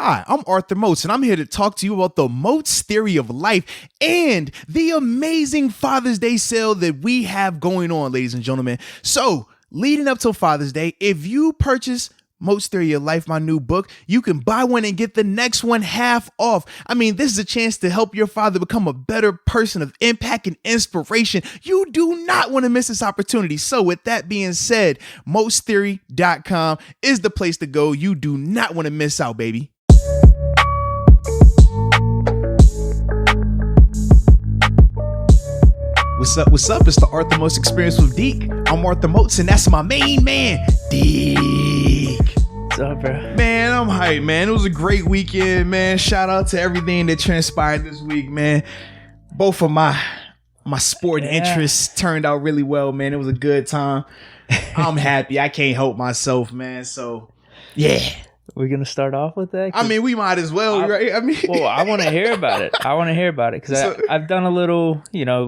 Hi, I'm Arthur Moats, and I'm here to talk to you about the Motes theory of life and the amazing Father's Day sale that we have going on, ladies and gentlemen. So, leading up till Father's Day, if you purchase Motes Theory of Life, my new book, you can buy one and get the next one half off. I mean, this is a chance to help your father become a better person of impact and inspiration. You do not want to miss this opportunity. So with that being said, motestheory.com is the place to go. You do not want to miss out, baby. What's up? What's up? It's the Arthur Moats Experience with Deke. I'm Arthur Moats, and that's my main man, Deke. What's up, bro? Man, I'm hyped, man. It was a great weekend, man. Shout out to everything that transpired this week, man. Both of my sport interests turned out really well, man. It was a good time. I'm happy. I can't help myself, man. So, yeah. We're going to start off with that? I mean, we might as well, right? I mean, well, I want to hear about it. Because I've done a little,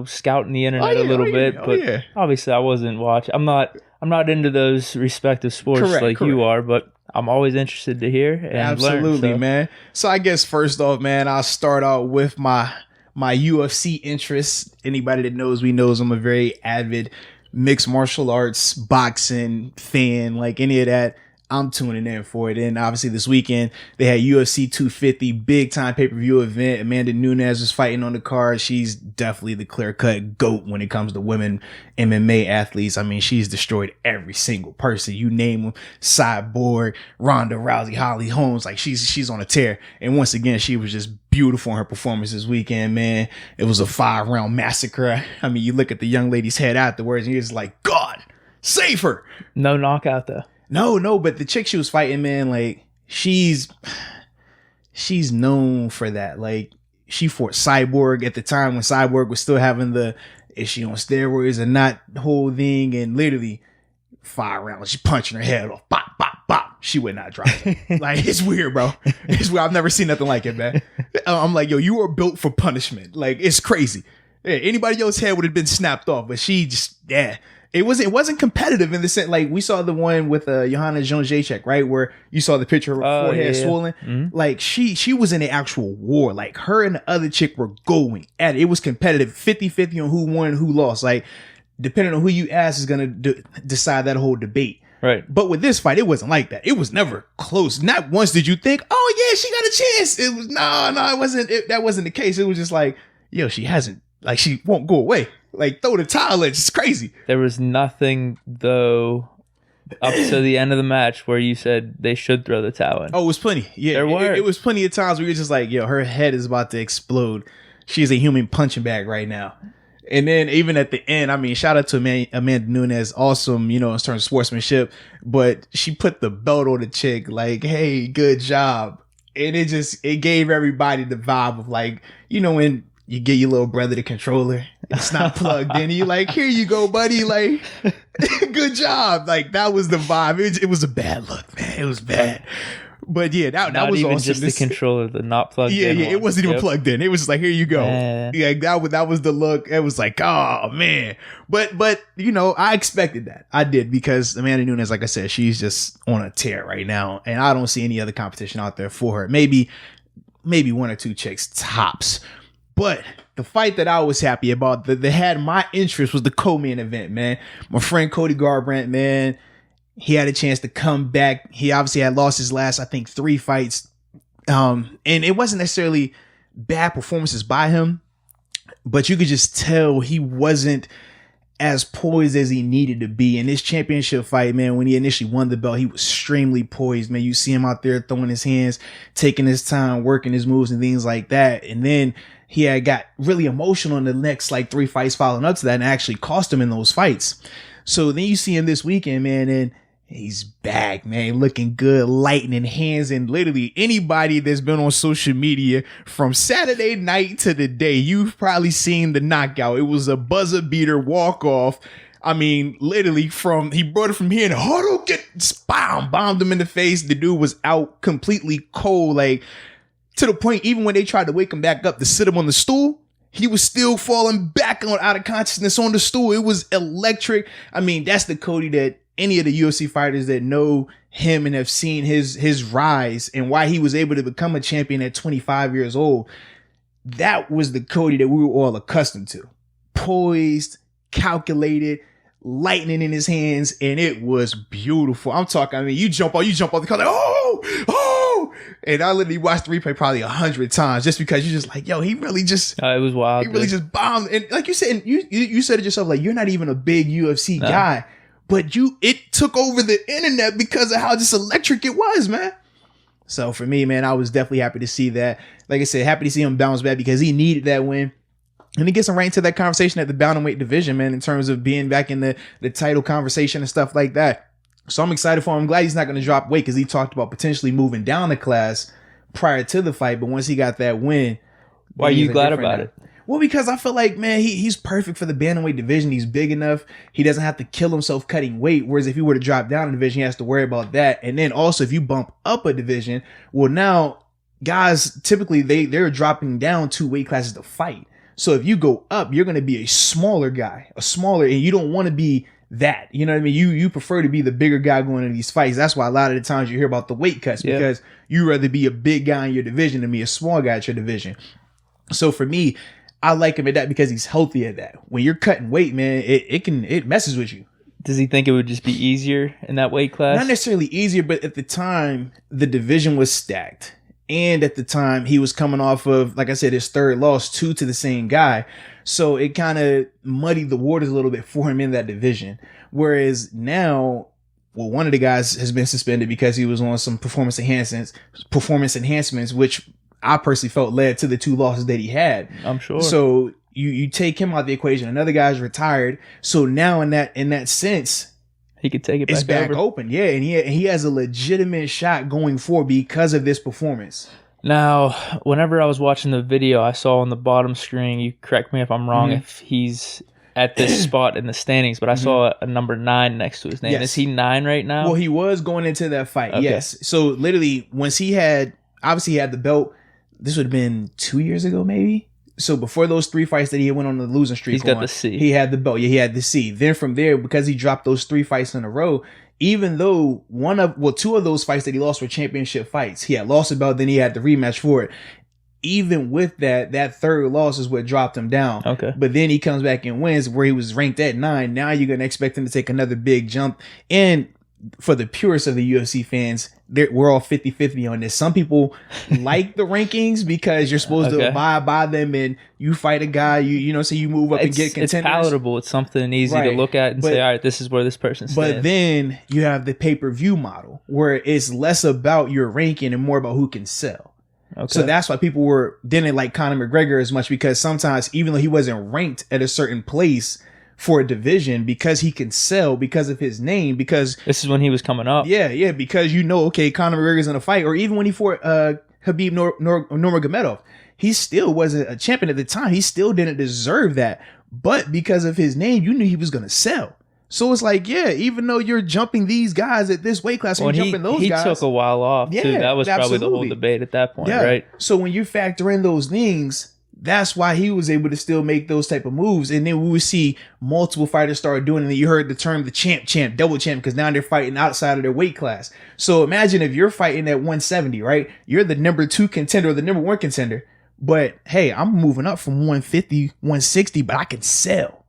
scouting the internet a little bit, but obviously I wasn't watching. I'm not into those respective sports correct. You are, but I'm always interested to hear and absolutely, learn, man. So I guess first off, man, I'll start out with my UFC interests. Anybody that knows me knows I'm a very avid mixed martial arts, boxing fan, like any of that. I'm tuning in for it. And obviously this weekend they had UFC 250, big time pay-per-view event. Amanda Nunes was fighting on the card. She's definitely the clear-cut GOAT when it comes to women MMA athletes. I mean, she's destroyed every single person. You name them, Cyborg, Ronda Rousey, Holly Holmes. Like she's on a tear. And once again, she was just beautiful in her performance this weekend, man. It was a 5-round massacre. I mean, you look at the young lady's head afterwards and you're just like, God, save her. No knockout though. No, but the chick she was fighting, man, like she's known for that. Like she fought Cyborg at the time when Cyborg was still having the is she on steroids or not whole thing, and literally 5 rounds, she punching her head off, bop, bop, bop. She would not drop it. Like it's weird, bro. It's weird. I've never seen nothing like it, man. I'm like, yo, you were built for punishment. Like it's crazy. Yeah, anybody else's head would have been snapped off, but she just It wasn't competitive in the sense, like we saw the one with Johanna Jędrzejczyk, right, where you saw the picture of her forehead swollen. Mm-hmm. Like she was in an actual war. Like her and the other chick were going at it. It was competitive, 50-50 on who won and who lost. Like depending on who you ask is gonna decide that whole debate. Right. But with this fight, it wasn't like that. It was never close. Not once did you think, oh yeah, she got a chance. It was no, it wasn't. That wasn't the case. It was just like, yo, she hasn't. Like she won't go away. Like throw the towel in. It's crazy. There was nothing though up to the end of the match where you said they should throw the towel in. Oh, it was plenty. Yeah, there were. It was plenty of times where you're just like, yo, her head is about to explode. She's a human punching bag right now. And then even at the end, I mean, shout out to Amanda Nunes, awesome, in terms of sportsmanship. But she put the belt on the chick, like, hey, good job. And it gave everybody the vibe of like, when you get your little brother the controller, it's not plugged in. You're like, here you go, buddy. Like, good job. Like, that was the vibe. It was a bad look, man. It was bad. But yeah, that was even awesome. Just the controller, the not plugged in. Yeah, it wasn't even plugged in. It was just like, here you go. Yeah, that was the look. It was like, oh man. But I expected that. I did, because Amanda Nunes, like I said, she's just on a tear right now, and I don't see any other competition out there for her. Maybe one or two chicks tops. But the fight that I was happy about, that had my interest, was the co-main event, man. My friend Cody Garbrandt, man, he had a chance to come back. He obviously had lost his last, I think, 3 fights. And it wasn't necessarily bad performances by him, but you could just tell he wasn't as poised as he needed to be. In this championship fight, man, when he initially won the belt, he was extremely poised, man. You see him out there throwing his hands, taking his time, working his moves and things like that. And then he had got really emotional in the next 3 fights following up to that, and actually cost him in those fights. So then you see him this weekend, man, and he's back, man, looking good, lightning hands. And literally anybody that's been on social media from Saturday night to the day, you've probably seen the knockout. It was a buzzer beater walk off. I mean, literally he brought it from here and huddle, bombed him in the face. The dude was out completely cold, like to the point, even when they tried to wake him back up to sit him on the stool, he was still falling back out of consciousness on the stool. It was electric. I mean, that's the Cody that any of the UFC fighters that know him and have seen his rise and why he was able to become a champion at 25 years old, that was the Cody that we were all accustomed to. Poised, calculated, lightning in his hands, and it was beautiful. I'm talking, I mean, you jump off the car like, oh, and I literally watched the replay probably 100 times just because you're just like, yo, he really just, it was wild. He really just bombed. And like you said, you said it yourself, like, you're not even a big UFC guy, but it took over the internet because of how just electric it was, man. So for me, man, I was definitely happy to see that. Like I said, happy to see him bounce back because he needed that win. And he gets him right into that conversation at the bantamweight division, man, in terms of being back in the title conversation and stuff like that. So I'm excited for him. I'm glad he's not going to drop weight because he talked about potentially moving down the class prior to the fight. But once he got that win. Why are you glad about it? Well, because I feel like, man, he's perfect for the bantamweight division. He's big enough. He doesn't have to kill himself cutting weight. Whereas if he were to drop down a division, he has to worry about that. And then also if you bump up a division, well, now guys, typically they're dropping down 2 weight classes to fight. So if you go up, you're going to be a smaller guy, and you don't want to be that. You know what I mean? You prefer to be the bigger guy going into these fights. That's why a lot of the times you hear about the weight cuts because you rather be a big guy in your division than be a small guy at your division. So for me, I like him at that because he's healthy at that. When you're cutting weight, man, it messes with you. Does he think it would just be easier in that weight class? Not necessarily easier, but at the time, the division was stacked. And at the time, he was coming off of, like I said, his third loss, 2 to the same guy. So it kind of muddied the waters a little bit for him in that division. Whereas now, well, one of the guys has been suspended because he was on some performance enhancements, which I personally felt led to the 2 losses that he had. I'm sure. So you take him out of the equation. Another guy's retired. So now in that sense, he could take it back. It's back open, yeah, and he has a legitimate shot going forward because of this performance. Now, whenever I was watching the video, I saw on the bottom screen, you correct me if I'm wrong, if he's at this spot in the standings, but I saw a number 9 next to his name. Yes. Is he 9 right now? Well, he was going into that fight, yes. So literally, once he had the belt, this would have been 2 years ago, maybe. So before those 3 fights that he went on the losing streak, he's got the C. He had the belt. Yeah, he had the C. Then from there, because he dropped those 3 fights in a row, even though 2 of those fights that he lost were championship fights, he had lost the belt, then he had the rematch for it. Even with that third loss is what dropped him down. Okay. But then he comes back and wins where he was ranked at 9. Now you're going to expect him to take another big jump. And for the purists of the UFC fans, we're all 50-50 on this. Some people like the rankings because you're supposed to abide by them, and you fight a guy, so you move up and get contenders. It's palatable. It's something easy to look at and say, all right, this is where this person stands. But then you have the pay-per-view model where it's less about your ranking and more about who can sell. Okay. So that's why people didn't like Conor McGregor as much, because sometimes even though he wasn't ranked at a certain place for a division, because he can sell because of his name, because this is when he was coming up. Yeah, because okay, Conor McGregor's in a fight, or even when he fought Khabib Nurmagomedov, he still wasn't a champion at the time. He still didn't deserve that, but because of his name, you knew he was going to sell. So it's like, even though you're jumping these guys at this weight class, and you're jumping those guys. He took a while off, too. That was probably the whole debate at that point, right? So when you factor in those things, that's why he was able to still make those type of moves. And then we would see multiple fighters start doing it. And you heard the term the champ, double champ, because now they're fighting outside of their weight class. So imagine if you're fighting at 170, right? You're the number 2 contender or the number 1 contender. But hey, I'm moving up from 150, 160, but I can sell.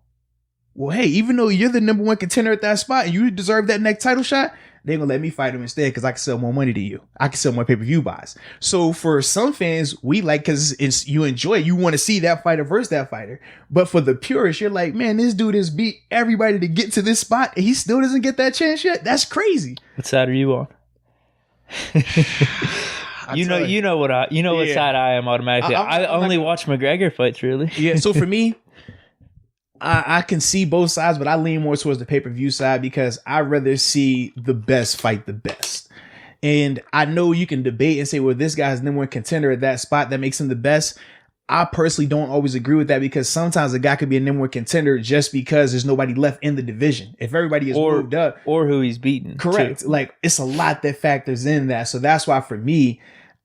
Well, hey, even though you're the number 1 contender at that spot and you deserve that next title shot, they're going to let me fight him instead because I can sell more money to you. I can sell more pay-per-view buys. So for some fans, we like, because you enjoy it. You want to see that fighter versus that fighter. But for the purists, you're like, man, this dude has beat everybody to get to this spot and he still doesn't get that chance yet. That's crazy. What side are you on? You know what side I am automatically. I only watch McGregor fights, really. Yeah, so for me, I can see both sides, but I lean more towards the pay-per-view side because I'd rather see the best fight the best. And I know you can debate and say, well, this guy's number 1 contender at that spot, that makes him the best. I personally don't always agree with that, because sometimes a guy could be a number 1 contender just because there's nobody left in the division. If everybody is moved up. Or who he's beaten. Correct. Too. Like, it's a lot that factors in that. So that's why for me,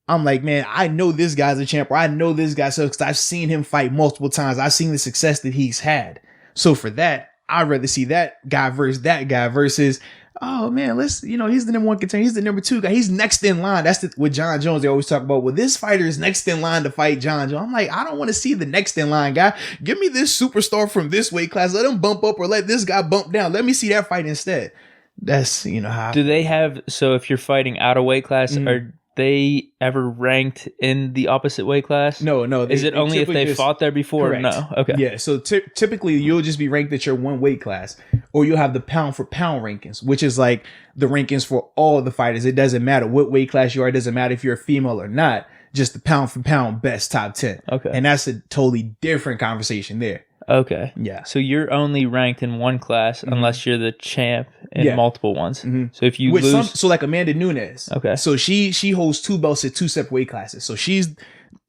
I'm like, man, I know this guy's a champ, or I know this guy, so because I've seen him fight multiple times. I've seen the success that he's had. So for that, I'd rather see that guy versus oh man, he's the number one contender. He's the number two guy. He's next in line. That's with John Jones. They always talk about, well, this fighter is next in line to fight John Jones. I'm like, I don't want to see the next in line guy. Give me this superstar from this weight class. Let him bump up or let this guy bump down. Let me see that fight instead. That's, how. Do they have, so if you're fighting out of weight class, are they ever ranked in the opposite weight class? No. Is it only if they fought there before? Correct. No. Okay. Yeah. So typically you'll just be ranked at your one weight class, or you'll have the pound for pound rankings, which is like the rankings for all the fighters. It doesn't matter what weight class you are. It doesn't matter if you're a female or not. Just the pound for pound best top 10. Okay. And that's a totally different conversation there. Okay. Yeah. So you're only ranked in one class unless you're the champ in multiple ones. So if you lose, so like Amanda Nunes. Okay. So she holds 2 belts at 2 separate weight classes. So she's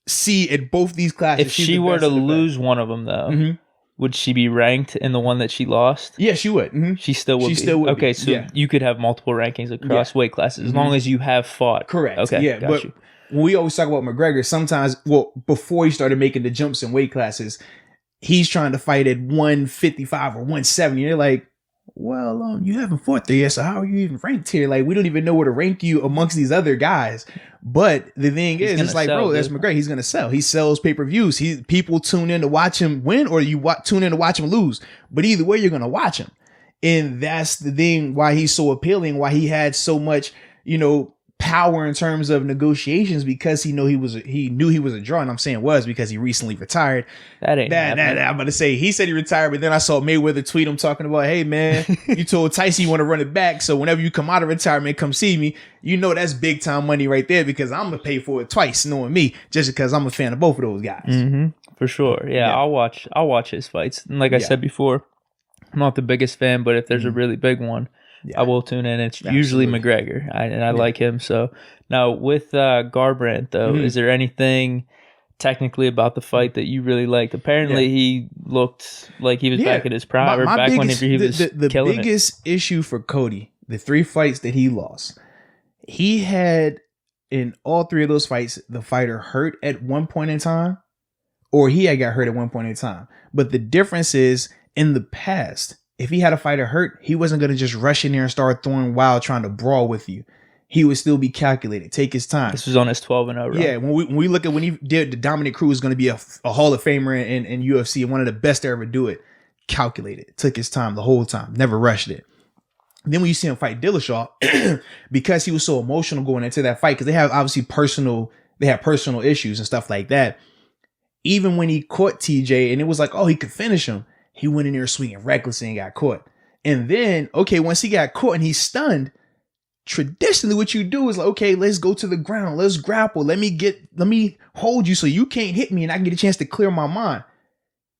C at both these classes. If she were to lose one of them though, would she be ranked in the one that she lost? Yeah, she would. She still would. Okay, so you could have multiple rankings across weight classes as long as you have fought. Correct. Okay. Yeah, but when we always talk about McGregor, sometimes, before he started making the jumps in weight classes, he's trying to fight at 155 or 170. They're like, well, you haven't fought there yet, so how are you even ranked here? Like, we don't even know where to rank you amongst these other guys. But the thing is, it's like, bro, that's McGregor. He's going to sell. He sells pay-per-views. People tune in to watch him win, or you tune in to watch him lose. But either way, you're going to watch him. And that's the thing why he's so appealing, why he had so much, power in terms of negotiations, because he knew he was a draw. And I'm saying because he recently retired. That ain't I'm about to say, he said he retired, but then I saw Mayweather tweet him talking about, hey man, you told Tyson you want to run it back, so whenever you come out of retirement, come see me. That's big time money right there, because I'm gonna pay for it twice, knowing me, just because I'm a fan of both of those guys. For sure. Yeah. I'll watch his fights, and like I said before, I'm not the biggest fan, but if there's a really big one, I will tune in. It's usually McGregor, and I like him. So now with Garbrandt, though, is there anything technically about the fight that you really liked? Apparently, he looked like he was back at his prime, or back when he was the killing biggest issue for Cody, the 3 fights that he lost, he had in all 3 of those fights, the fighter hurt at one point in time, or he had got hurt at one point in time. But the difference is, in the past, if he had a fighter hurt, he wasn't going to just rush in there and start throwing wild, trying to brawl with you. He would still be calculated, take his time. This was on his 12-0 run. Yeah, when we look at when he did the Dominic Cruz, going to be a Hall of Famer in UFC, and one of the best to ever do it. Calculated, took his time the whole time, never rushed it. Then when you see him fight Dillashaw, because he was so emotional going into that fight, because they have obviously personal issues and stuff like that. Even when he caught TJ and it was like, oh, he could finish him, he went in there swinging recklessly and got caught. And then, once he got caught and he's stunned, traditionally what you do is like, okay, let's go to the ground. Let's grapple. Let me hold you so you can't hit me and I can get a chance to clear my mind.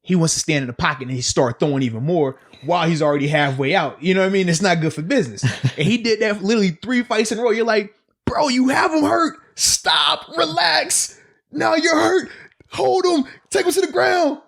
He wants to stand in the pocket and he start throwing even more while he's already halfway out. You know what I mean? It's not good for business. And he did that literally 3 fights in a row. You're like, bro, you have him hurt. Stop. Relax. Now you're hurt. Hold him. Take him to the ground.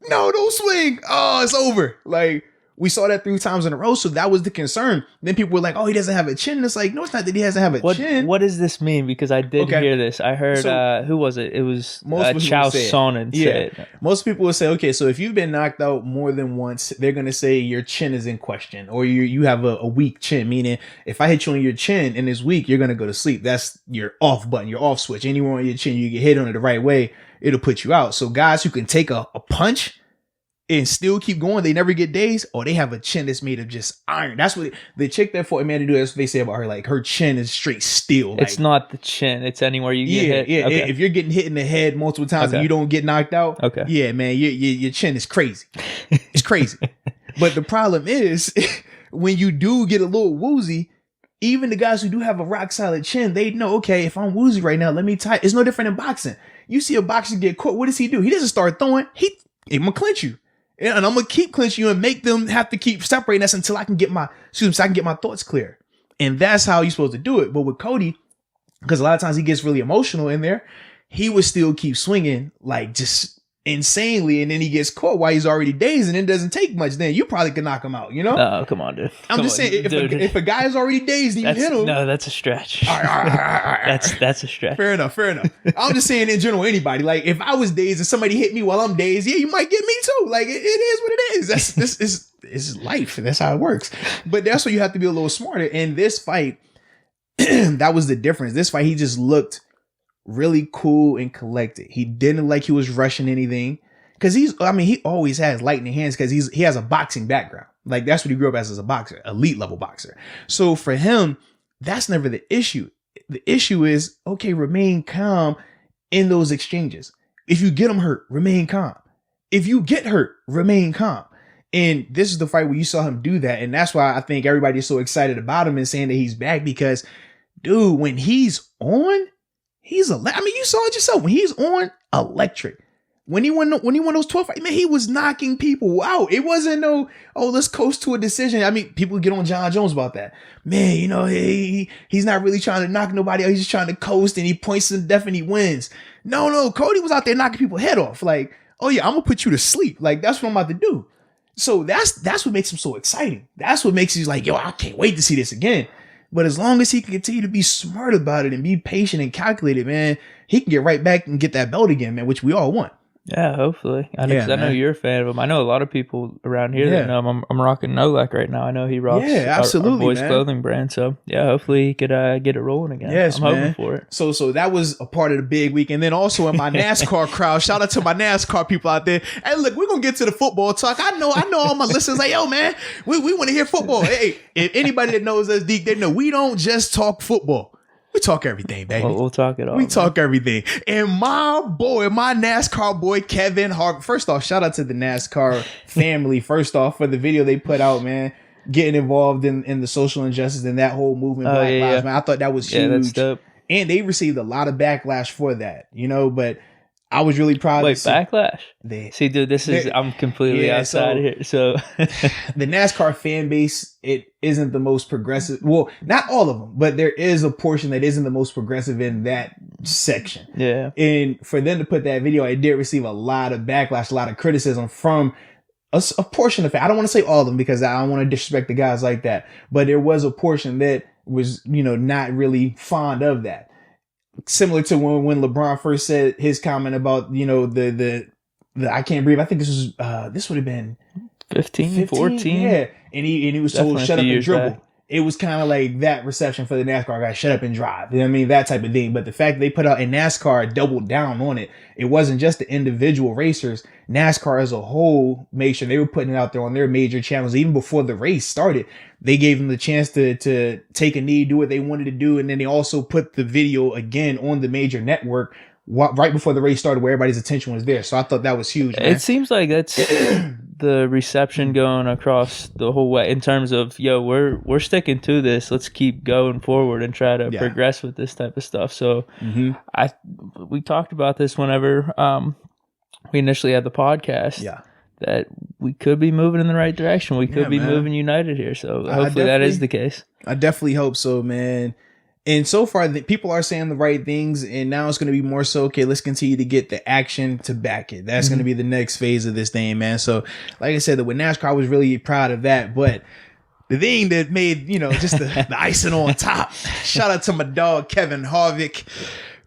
No, don't swing. Oh, it's over. Like, we saw that 3 times in a row, so that was the concern. Then people were like, oh, he doesn't have a chin. And it's like, no, it's not that he doesn't have a chin. What does this mean? Because I did hear this. I heard, who was it? It was Chow Sonnen said it. Most people will say, okay, so if you've been knocked out more than once, they're going to say your chin is in question, or you have a weak chin, meaning if I hit you on your chin and it's weak, you're going to go to sleep. That's your off button, your off switch. Anywhere on your chin, you get hit on it the right way, it'll put you out. So guys who can take a punch and still keep going, they never get dazed, or they have a chin that's made of just iron. That's what the chick that fought Amanda Nunes, they say about her, like her chin is straight steel. It's not the chin, it's anywhere you get hit. Yeah, okay. If you're getting hit in the head multiple times and you don't get knocked out, yeah, man, your chin is crazy. It's crazy. But the problem is, when you do get a little woozy, even the guys who do have a rock solid chin, they know, okay, if I'm woozy right now, let me tie. It's no different in boxing. You see a boxer get caught, what does he do? He doesn't start throwing. He gonna clinch you. And I'm gonna keep clinching you and make them have to keep separating us until I can get my thoughts clear. And that's how you're supposed to do it. But with Cody, because a lot of times he gets really emotional in there, he would still keep swinging like just insanely, and then he gets caught while he's already dazed, and it doesn't take much. Then you probably can knock him out, you know? Oh, come on, dude. I'm just saying, if a guy is already dazed and you hit him, no, that's a stretch. All right. That's a stretch. Fair enough. I'm just saying in general, anybody, like if I was dazed and somebody hit me while I'm dazed, yeah, you might get me too. Like it is what it is. it's life. That's how it works. But that's why you have to be a little smarter. In this fight, that was the difference. This fight, he just looked really cool and collected. He didn't like he was rushing anything. Because he always has lightning hands because he has a boxing background. Like, that's what he grew up as a boxer, elite level boxer. So for him, that's never the issue. The issue is, okay, remain calm in those exchanges. If you get him hurt, remain calm. If you get hurt, remain calm. And this is the fight where you saw him do that. And that's why I think everybody's so excited about him and saying that he's back because, dude, when he's on, you saw it yourself. When he's on, electric. When he won those 12 fights, man, he was knocking people out. It wasn't let's coast to a decision. I mean, people get on John Jones about that. Man, he's not really trying to knock nobody out. He's just trying to coast and he points to death and he wins. No, Cody was out there knocking people head off. Like, oh yeah, I'm gonna put you to sleep. Like, that's what I'm about to do. So that's what makes him so exciting. That's what makes you like, yo, I can't wait to see this again. But as long as he can continue to be smart about it and be patient and calculated, man, he can get right back and get that belt again, man, which we all want. Yeah, hopefully. I know you're a fan of him. I know a lot of people around here that know him. I'm rocking Nolak right now. I know he rocks our boys' clothing brand. So, yeah, hopefully he could get it rolling again. Yes, I'm hoping for it. So that was a part of the big week. And then also in my NASCAR crowd, shout out to my NASCAR people out there. Hey, look, we're going to get to the football talk. I know all my listeners like, yo, man, we want to hear football. Hey, if anybody that knows us, Deke, they know we don't just talk football. We talk everything, baby. We'll talk it all. We talk everything. And my NASCAR boy, Kevin Harvick. First off, shout out to the NASCAR family, first off, for the video they put out, man. Getting involved in the social injustice and that whole movement, Black Lives Matter. I thought that was huge. Yeah, that's dope. And they received a lot of backlash for that, but I was really proud. Wait, backlash? See, dude, I'm completely outside of here. So the NASCAR fan base, it isn't the most progressive. Well, not all of them, but there is a portion that isn't the most progressive in that section. Yeah. And for them to put that video, it did receive a lot of backlash, a lot of criticism from a portion of it. I don't want to say all of them because I don't want to disrespect the guys like that. But there was a portion that was, not really fond of that. Similar to when LeBron first said his comment about, the I can't breathe. I think this would have been 15, 14. Yeah. And he was told shut up and dribble. Back. It was kind of like that reception for the NASCAR guy, shut up and drive. You know what I mean? That type of thing. But the fact that they put out in NASCAR doubled down on it. It wasn't just the individual racers. NASCAR as a whole made sure they were putting it out there on their major channels. Even before the race started, they gave them the chance to take a knee, do what they wanted to do. And then they also put the video again on the major network right before the race started where everybody's attention was there. So I thought that was huge, man. It seems like that's the reception going across the whole way in terms of, yo, we're sticking to this. Let's keep going forward and try to progress with this type of stuff. So we talked about this whenever we initially had the podcast. Yeah. That we could be moving in the right direction. We could be moving united here. So hopefully that is the case. I definitely hope so, man. And so far, people are saying the right things, and now it's going to be more so, okay, let's continue to get the action to back it. That's going to be the next phase of this thing, man. So, like I said, with NASCAR, I was really proud of that. But the thing that made, just the icing on top, shout out to my dog, Kevin Harvick.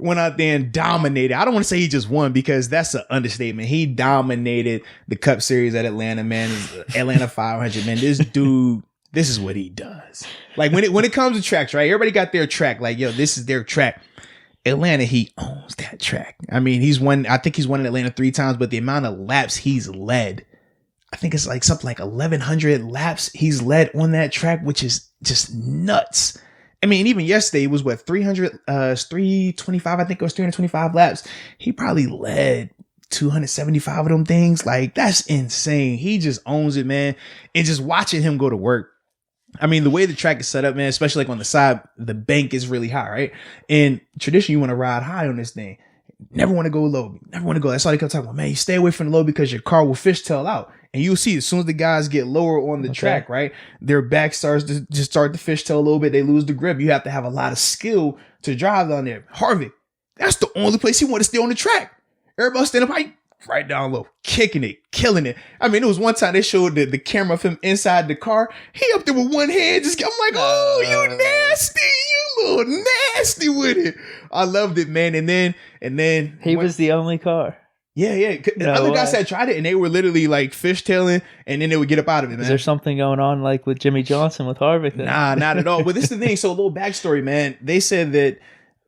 Went out there and dominated. I don't want to say he just won because that's an understatement. He dominated the Cup Series at Atlanta, man. Atlanta 500, man. This dude... This is what he does. Like when it comes to tracks, right? Everybody got their track. Like, yo, this is their track. Atlanta, he owns that track. I mean, I think he's won in Atlanta 3 times, but the amount of laps he's led, I think it's like something like 1,100 laps he's led on that track, which is just nuts. I mean, even yesterday it was 325, I think it was 325 laps. He probably led 275 of them things. Like, that's insane. He just owns it, man. And just watching him go to work. I mean, the way the track is set up, man, especially like on the side, the bank is really high, right? And traditionally, you want to ride high on this thing. Never want to go low. Never want to go. That's all they kept talking about, man. You stay away from the low because your car will fishtail out. And you'll see as soon as the guys get lower on the track, right? Their back starts to fishtail a little bit. They lose the grip. You have to have a lot of skill to drive down there. Harvick, that's the only place he wanted to stay on the track. Everybody stand up right down low, kicking it, killing it. I mean, it was one time they showed the camera of him inside the car. He up there with one hand, I'm like, oh, you nasty, you little nasty with it. I loved it, man. And then he was the only car. Yeah. Other guys that tried it and they were literally like fishtailing and then they would get up out of it, man. Is there something going on like with Jimmy Johnson with Harvick? Then? Nah, not at all. But this is the thing. So a little backstory, man. They said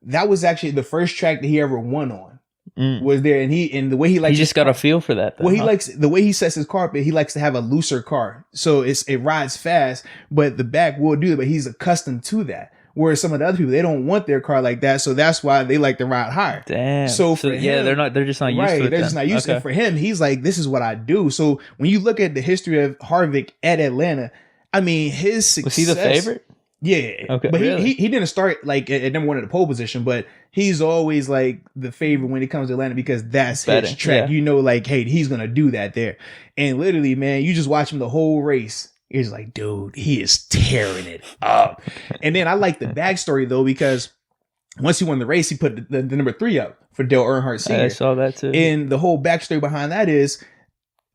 that was actually the first track that he ever won on. Was there, and the way he likes, he just got a feel for that. Well, he likes the way he sets his carpet. He likes to have a looser car, so it rides fast, but the back will do it. But he's accustomed to that. Whereas some of the other people, they don't want their car like that, so that's why they like to ride higher. Damn. So for him, they're just not used to it. They're just not used to it. And for him, he's like, this is what I do. So when you look at the history of Harvick at Atlanta, I mean, his success. Was he the favorite? Yeah. Okay. But really? he didn't start like at number one at the pole position, but he's always like the favorite when it comes to Atlanta because that's his track. Yeah. You know, like, hey, he's going to do that there. And literally, man, you just watch him the whole race. It's like, dude, he is tearing it up. And then I like the backstory, though, because once he won the race, he put the number 3 up for Dale Earnhardt Sr. I saw that, too. And the whole backstory behind that is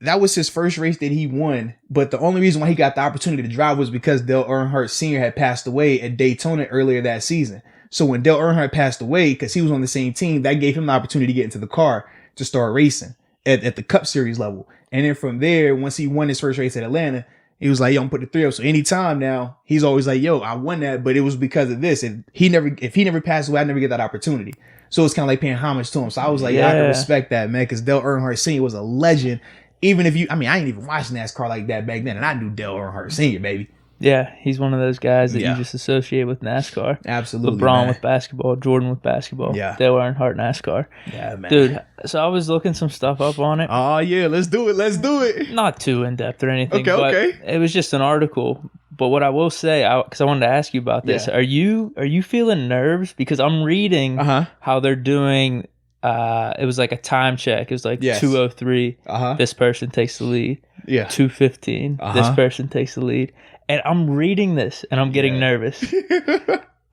that was his first race that he won. But the only reason why he got the opportunity to drive was because Dale Earnhardt Sr. had passed away at Daytona earlier that season. So when Dale Earnhardt passed away, because he was on the same team, that gave him the opportunity to get into the car to start racing at the Cup Series level. And then from there, once he won his first race at Atlanta, he was like, yo, I'm put the 3 up. So anytime now, he's always like, yo, I won that, but it was because of this. And if he never passed away, I'd never get that opportunity. So it's kind of like paying homage to him. So I was like, yeah, I can respect that, man, because Dale Earnhardt Sr. was a legend. Even if I ain't even watched NASCAR like that back then, and I knew Dale Earnhardt Sr., baby. Yeah, he's one of those guys that you just associate with NASCAR. Absolutely, LeBron with basketball, Jordan with basketball, Dale Earnhardt NASCAR. Yeah, man. Dude, so I was looking some stuff up on it. Oh, yeah, let's do it. Not too in-depth or anything, okay. It was just an article. But what I will say, because I wanted to ask you about this, are you feeling nerves? Because I'm reading how they're doing... it was like a time check. It was like 2:03. This person takes the lead. 2:15. This person takes the lead. And I'm reading this and I'm getting nervous.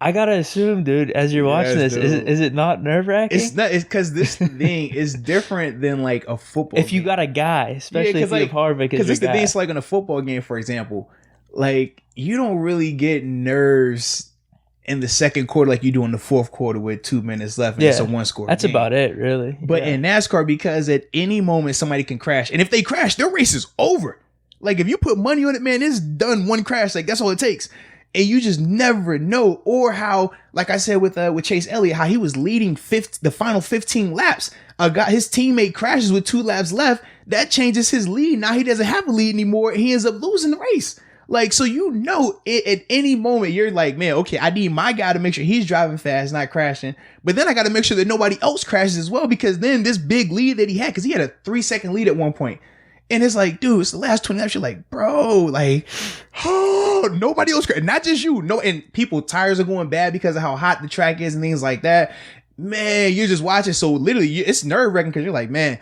I gotta assume, dude, as you're watching this, is it not nerve-wracking? It's not. It's because this thing is different than like a football. If you got a guy, especially if you have Harvick as your guy. Because it's the thing. It's like in a football game, for example, like you don't really get nerves in the second quarter like you do in the fourth quarter with 2 minutes left and it's a 1-score That's game. about it, really. But in NASCAR, because at any moment somebody can crash, and if they crash, their race is over. Like if you put money on it, man, it's done. One crash, like that's all it takes. And you just never know. Or how, like I said with Chase Elliott, how he was leading the final 15 laps. His teammate crashes with 2 laps left. That changes his lead. Now he doesn't have a lead anymore. He ends up losing the race. Like, so at any moment, you're like, man, okay, I need my guy to make sure he's driving fast, not crashing. But then I got to make sure that nobody else crashes as well, because then this big lead that he had, because he had a 3-second lead at one point. And it's like, dude, it's the last 20 laps. You're like, bro, like, oh, nobody else crashed. Not just you. No, and people, tires are going bad because of how hot the track is and things like that. Man, you're just watching. So literally, it's nerve-wracking because you're like, man,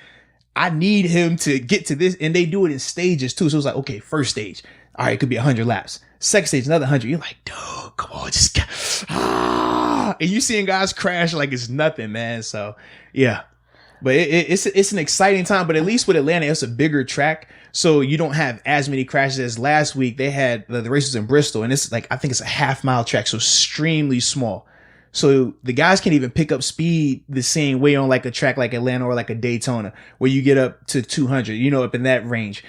I need him to get to this. And they do it in stages too. So it's like, okay, first stage. All right, it could be 100 laps. Second stage, another 100. You're like, dude, come on, just get, and you seeing guys crash like it's nothing, man. So yeah, but it's an exciting time. But at least with Atlanta, it's a bigger track, so you don't have as many crashes as last week. They had the races in Bristol, and it's like I think it's a half-mile track, so extremely small. So the guys can't even pick up speed the same way on like a track like Atlanta or like a Daytona, where you get up to 200, up in that range.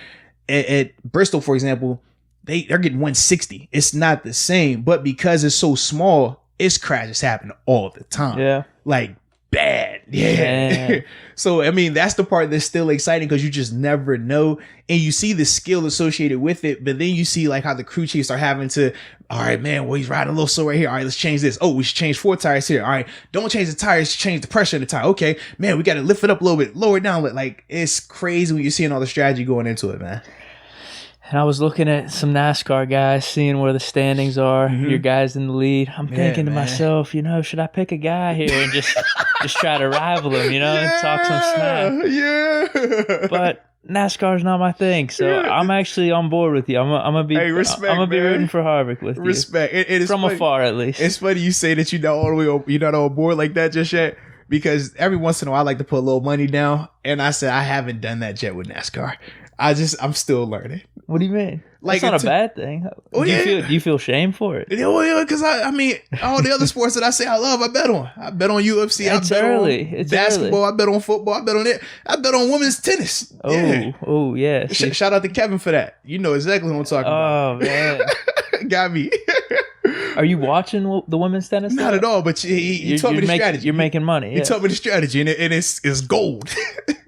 At Bristol, for example, they're getting 160. It's not the same, but because it's so small, it's crashes happen all the time. Yeah. Like bad. Yeah. So, I mean, that's the part that's still exciting because you just never know. And you see the skill associated with it, but then you see like how the crew chiefs are having to, all right, man, well, he's riding a little slow right here. All right, let's change this. Oh, we should change 4 tires here. All right, don't change the tires, change the pressure in the tire. Okay, man, we got to lift it up a little bit, lower it down. Like, it's crazy when you're seeing all the strategy going into it, man. And I was looking at some NASCAR guys, seeing where the standings are, your guys in the lead. I'm thinking to myself, should I pick a guy here and just try to rival him, and talk some smack? Yeah. But NASCAR's not my thing, so I'm actually on board with you. I'm gonna be rooting for Harvick with you. Respect. It is from funny. Afar, at least. It's funny you say that you're not on board like that just yet, because every once in a while I like to put a little money down, and I said I haven't done that yet with NASCAR. I'm still learning. What do you mean? Like, it's not a bad thing. Oh, do you feel shame for it? Oh yeah, because I mean, all the other sports that I say I love, I bet on. I bet on UFC. It's I bet early. on It's basketball. early. I bet on football. I bet on it. I bet on women's tennis. Oh yeah. Shout out to Kevin for that. You know exactly what I'm talking about. Oh man, got me. Are you watching the women's tennis? Not at all, but he taught me the strategy. You're making money. He taught me the strategy, and it's gold.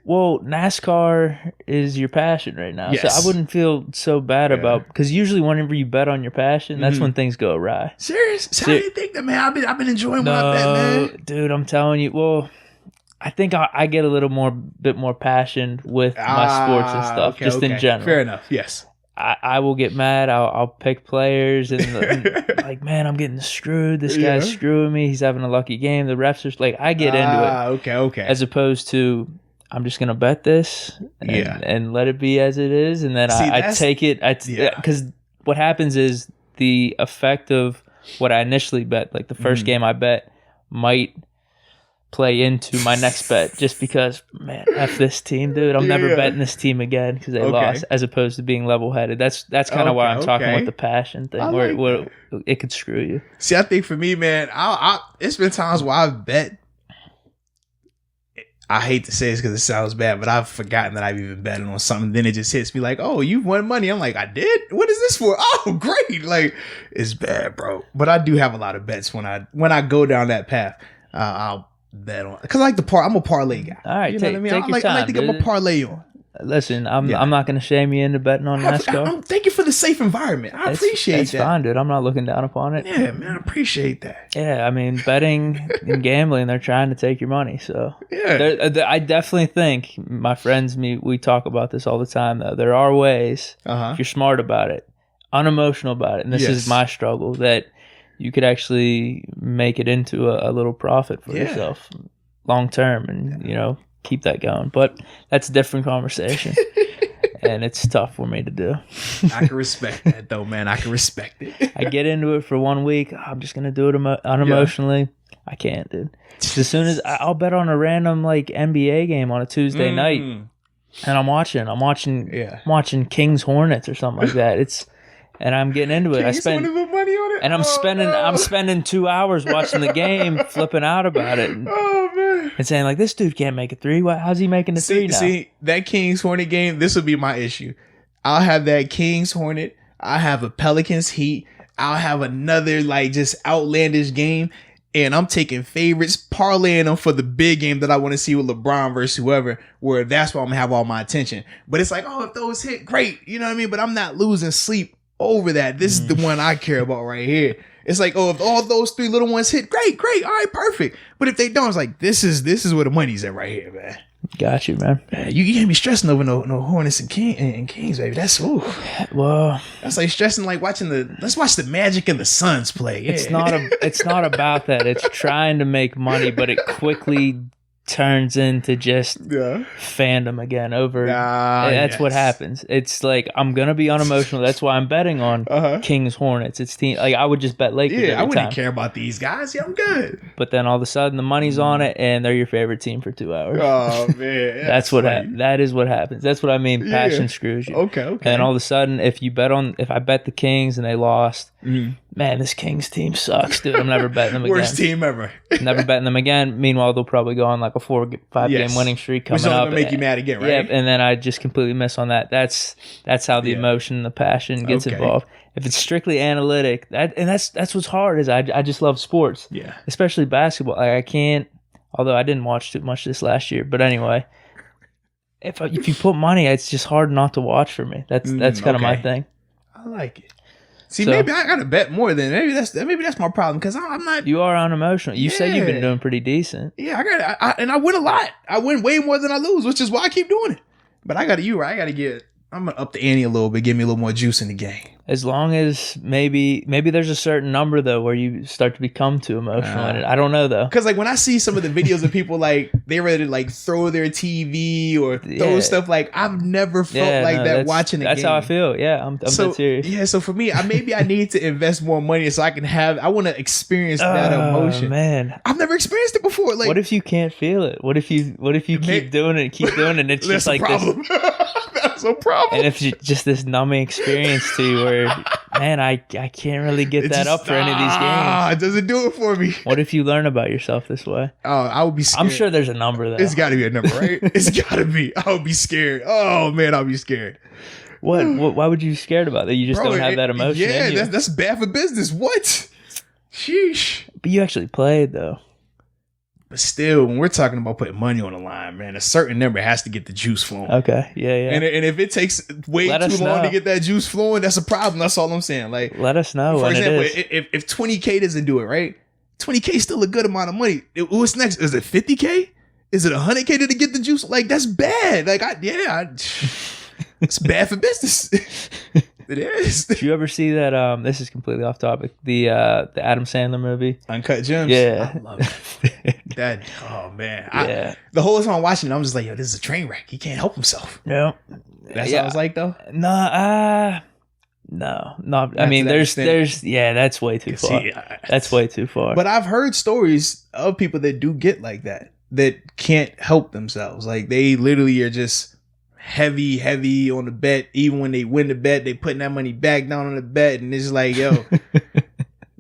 Well, NASCAR is your passion right now. Yes. So I wouldn't feel so bad about, because usually whenever you bet on your passion, that's when things go awry. Serious? So how do you think that, man? I've been enjoying what I bet, man. Dude, I'm telling you. Well, I think I get a bit more passion with my sports and stuff, in general. Fair enough. Yes. I will get mad. I'll pick players and like, man, I'm getting screwed. This guy's screwing me. He's having a lucky game. The refs are like, I get into it. Okay. As opposed to, I'm just gonna bet this and let it be as it is, and then I take it. Because what happens is the effect of what I initially bet, like the first game I bet, might play into my next bet, just because, man, F this team, dude. I'm never betting this team again because they lost, as opposed to being level-headed. That's kind of why I'm talking with the passion thing, where it could screw you. See, I think for me, man, it's been times where I've bet. I hate to say this because it sounds bad, but I've forgotten that I've even betted on something. Then it just hits me like, oh, you've won money. I'm like, I did? What is this for? Oh, great. Like, it's bad, bro. But I do have a lot of bets when I go down that path. I'll bet on, because I like the I'm a parlay guy. All right, you know what I mean? I like to get my parlay on. Listen, I'm not going to shame you into betting on NASCAR. Thank you for the safe environment. I appreciate that. It's fine, dude. I'm not looking down upon it. Yeah, man, I appreciate that. Yeah, I mean, betting and gambling, they're trying to take your money. So yeah, I definitely think, my friends, we talk about this all the time, though. There are ways, if you're smart about it, unemotional about it, and this is my struggle, that you could actually make it into a little profit for yourself long term, and keep that going. But that's a different conversation. And it's tough for me to do. I can respect that, though, man. I can respect it. I get into it for 1 week. I'm just gonna do it unemotionally. I can't, dude. As soon as I'll bet on a random like NBA game on a Tuesday night, and I'm watching Kings Hornets or something like that. And I'm getting into it. I spend money on it, and I'm spending 2 hours watching the game, flipping out about it. And saying, like, this dude can't make a three. How's he making a three now? See, that Kings Hornet game, this would be my issue. I'll have that Kings Hornet. I'll have a Pelicans Heat. I'll have another, like, just outlandish game. And I'm taking favorites, parlaying them for the big game that I want to see with LeBron versus whoever, where that's where I'm going to have all my attention. But it's like, oh, if those hit, great. You know what I mean? But I'm not losing sleep over that. This is the one I care about right here. It's like, oh, if all those three little ones hit, great, all right, perfect. But if they don't, it's like, this is where the money's at right here, man. Got you, man. You can't be stressing over no Hornets and Kings, baby. That's well, that's like stressing, like let's watch the Magic and the Suns play. Yeah. It's not about that. It's trying to make money, but it quickly turns into just fandom again over. That's what happens. It's like, I'm gonna be unemotional. That's why I'm betting on Kings Hornets. It's team, like, I would just bet Lakers. Yeah, I wouldn't care about these guys. Yeah, I'm good. But then all of a sudden the money's on it, and they're your favorite team for 2 hours. Oh man, that is what happens. That's what I mean. Passion screws you. Okay. And all of a sudden, if I bet the Kings and they lost, man, this Kings team sucks, dude. I'm never betting them again. Worst team ever. Never betting them again. Meanwhile, they'll probably go on like a 4-5 game winning streak coming up. Which make you mad again, right? Yeah, and then I just completely miss on that. That's how the emotion, the passion gets involved. If it's strictly analytic, that's what's hard, is I just love sports. Yeah. Especially basketball. Like, I can't, although I didn't watch too much this last year, but anyway, if you put money, it's just hard not to watch for me. That's kind of my thing. I like it. See, maybe I gotta bet more than maybe that's my problem, because I'm not. You are unemotional. You said you've been doing pretty decent. Yeah, I win a lot. I win way more than I lose, which is why I keep doing it. But I'm gonna up the ante a little bit, give me a little more juice in the game. As long as maybe there's a certain number, though, where you start to become too emotional in it. I don't know, though. Because like when I see some of the videos of people, like, they ready to like throw their TV or throw stuff, like, I've never felt that watching a game. That's how I feel. Yeah, I'm so serious. Yeah, so for me, maybe I need to invest more money so I want to experience that emotion. Man, I've never experienced it before. Like, what if you can't feel it? What if you keep doing it, and it's just like this? That's a problem. And it's just this numbing experience too, where man, I can't really get that up for any of these games. It doesn't do it for me. What if you learn about yourself this way? Oh, I would be scared. I'm sure there's a number though. It's got to be a number, right? It's got to be. I would be scared. Oh man, I'll be scared. What? Why would you be scared about that? You just don't have that emotion. Yeah, in you. That's bad for business. What? Sheesh. But you actually played though. But still, when we're talking about putting money on the line, man, a certain number has to get the juice flowing. Okay, yeah. And if it takes way too long to get that juice flowing, that's a problem. That's all I'm saying. Like, let us know. For when example, it is. if 20K doesn't do it, right? 20K is still a good amount of money. What's next? Is it 50K? Is it 100K to get the juice? Like, that's bad. Like, it's bad for business. It is. Did you ever see that? This is completely off topic. The Adam Sandler movie, Uncut Gems. Yeah, I love it. That. Oh man. Yeah. The whole time I'm watching it, I'm just like, yo, this is a train wreck. He can't help himself. Yeah. That's what I was like, though. No. I mean, there's that's way too far. That's way too far. But I've heard stories of people that do get like that can't help themselves. Like they literally are just heavy on the bet. Even when they win the bet, they putting that money back down on the bet, and it's like, yo,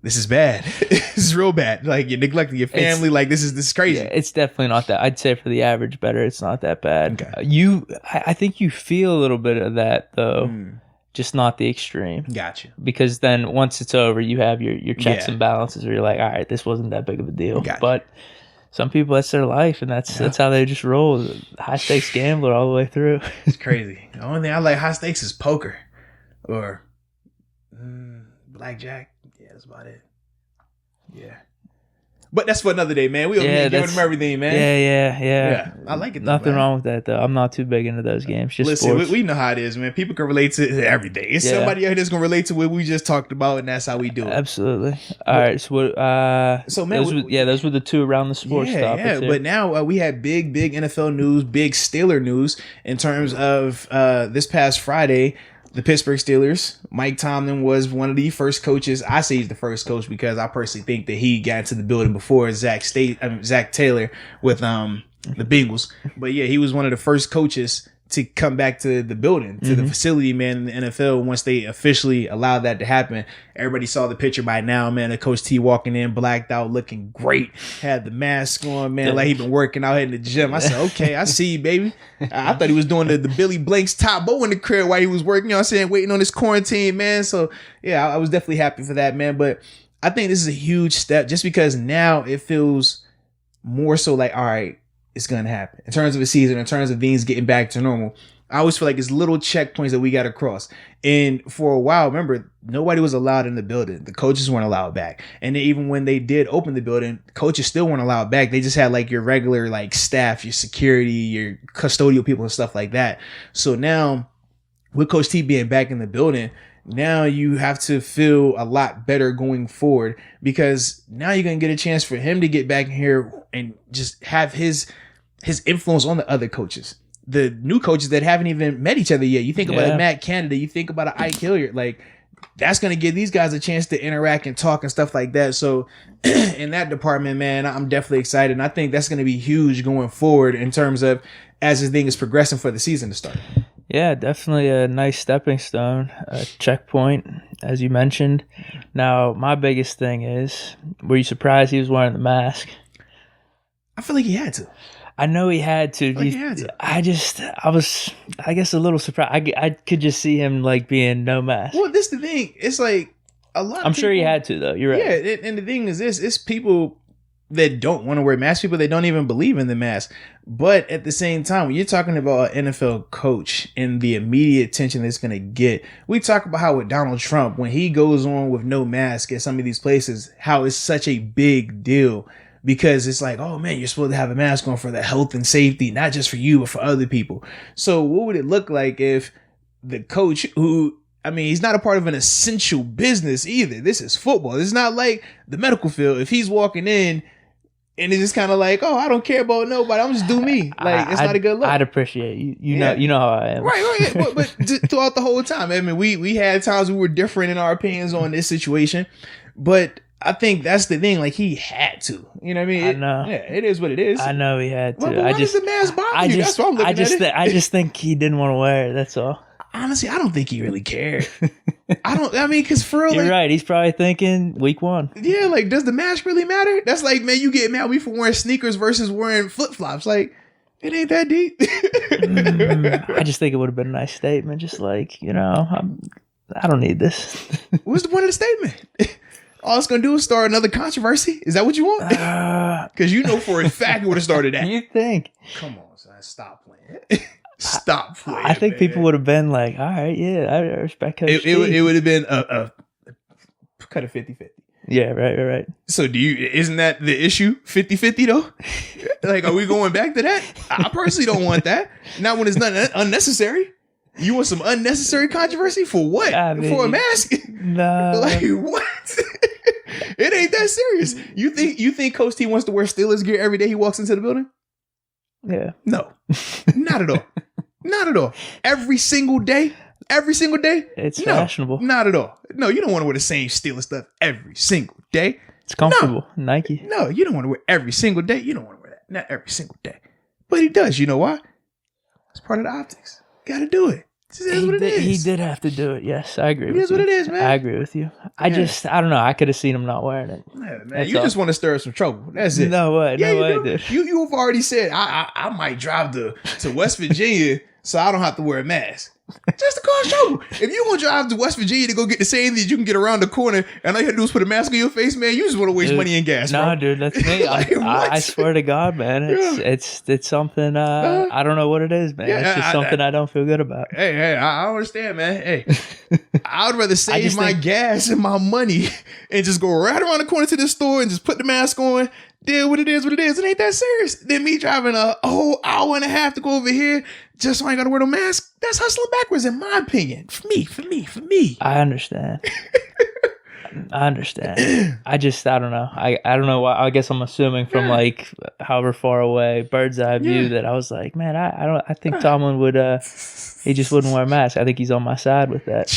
this is bad. This is real bad. Like you're neglecting your family. Like this is crazy. Yeah, it's definitely not that. I'd say for the average bettor, it's not that bad. Okay. I think you feel a little bit of that though. Just not the extreme. Gotcha. Because then once it's over, you have your checks and balances where you're like, all right, this wasn't that big of a deal. Gotcha. But some people, that's their life, and that's how they just roll. High stakes gambler all the way through. It's crazy. The only thing I like high stakes is poker or blackjack. Yeah, that's about it. Yeah. But that's for another day, man. We over here giving them everything, man. Yeah. I like it though, Nothing man. wrong with that, though. I'm not too big into those games. Just listen, sports. we know how it is, man. People can relate to everything. It's somebody out here that's going to relate to what we just talked about, and that's how we do it. Absolutely. All right. So, those were the two around the sports topics. Yeah, but now we had big NFL news, big Steeler news in terms of this past Friday. The Pittsburgh Steelers, Mike Tomlin was one of the first coaches. I say he's the first coach because I personally think that he got into the building before Zach Taylor with the Bengals. But yeah, he was one of the first coaches to come back to the building, to the facility, man, in the NFL. Once they officially allowed that to happen, everybody saw the picture by now, man, of Coach T walking in, blacked out, looking great, had the mask on, man, like he'd been working out in the gym. I said, okay, I see you, baby. I thought he was doing the Billy Blanks top bow in the crib while he was working, you know what I'm saying, waiting on this quarantine, man. So, yeah, I was definitely happy for that, man. But I think this is a huge step just because now it feels more so like, all right, it's going to happen. In terms of the season, in terms of things getting back to normal, I always feel like it's little checkpoints that we got to cross. And for a while, remember, nobody was allowed in the building. The coaches weren't allowed back. And even when they did open the building, coaches still weren't allowed back. They just had like your regular like staff, your security, your custodial people and stuff like that. So now with Coach T being back in the building, now you have to feel a lot better going forward because now you're going to get a chance for him to get back in here and just have his influence on the other coaches, the new coaches that haven't even met each other yet. You think about a Matt Canada, you think about an Ike Hilliard, like that's going to give these guys a chance to interact and talk and stuff like that. So in that department, man, I'm definitely excited. And I think that's going to be huge going forward in terms of as this thing is progressing for the season to start. Yeah, definitely a nice stepping stone, a checkpoint, as you mentioned. Now, my biggest thing is, were you surprised he was wearing the mask? I feel like he had to. I know he had to. I was, I guess, a little surprised. I could just see him like being no mask. Well, this is the thing. It's like a lot of I'm sure he had to, though. You're right. Yeah, and the thing is this. It's people that don't want to wear masks, people that don't even believe in the mask. But at the same time, when you're talking about an NFL coach and the immediate attention that's going to get, we talk about how with Donald Trump, when he goes on with no mask at some of these places, how it's such a big deal because it's like, oh man, you're supposed to have a mask on for the health and safety, not just for you, but for other people. So what would it look like if the coach who, I mean, he's not a part of an essential business either. This is football. It's not like the medical field. If he's walking in, and it's just kind of like, oh, I don't care about nobody. I'm just do me. Like, it's not a good look. I'd appreciate you. You know how I am. Right. But throughout the whole time, I mean, we had times we were different in our opinions on this situation. But I think that's the thing. Like, he had to. You know what I mean? I know. Yeah, it is what it is. I know he had to. Well, why does the mask bother you? That's what I'm looking at. I just think he didn't want to wear it. That's all. Honestly, I don't think he really cared. Because for real, you're right. He's probably thinking week 1. Yeah, like, does the mask really matter? That's like, man, you get mad at me for wearing sneakers versus wearing flip-flops. Like, it ain't that deep. I just think it would have been a nice statement. Just like, I don't need this. What's the point of the statement? All it's going to do is start another controversy? Is that what you want? Because you know for a fact it would have started that. You think? Come on, son. Stop playing. Stop playing. I think people would have been like, all right, yeah, I respect Coach T. It would have been a cut of 50-50. Yeah, right. So isn't that the issue? 50-50 though? Like, are we going back to that? I personally don't want that. Not when it's not unnecessary. You want some unnecessary controversy for what? For a mask? No. Like, what? It ain't that serious. You think Coach T wants to wear Steelers gear every day he walks into the building? Yeah. No. Not at all. Not at all. Every single day? It's fashionable. Not at all. No, you don't want to wear the same Steelers stuff every single day. It's comfortable. No. Nike. No, you don't want to wear every single day. You don't want to wear that. Not every single day. But he does. You know why? It's part of the optics. Got to do it. He did have to do it. Yes, I agree with you. It is what it is, man. I agree with you. I don't know. I could have seen him not wearing it. Yeah, man. You just want to stir some trouble. That's it. No way. Yeah, no way, dude. You've already said, I might drive to West Virginia so I don't have to wear a mask. Just to cause trouble. If you want to drive to West Virginia to go get the same thing you can get around the corner and all you have to do is put a mask on your face, man, you just want to waste money and gas, bro. No, dude, that's me. Like, I swear to God, man. It's something, I don't know what it is, man. It's just something I don't feel good about. Hey, I understand, man. Hey, I would rather save my gas and my money and just go right around the corner to the store and just put the mask on, deal with it is what it is. It ain't that serious. Then me driving a whole hour and a half to go over here just so I ain't got to wear no mask. That's hustling backwards, in my opinion. For me. I understand. I don't know. I don't know why. I guess I'm assuming from like however far away, bird's eye view, that I was like, man, I think Tomlin would, he just wouldn't wear a mask. I think he's on my side with that.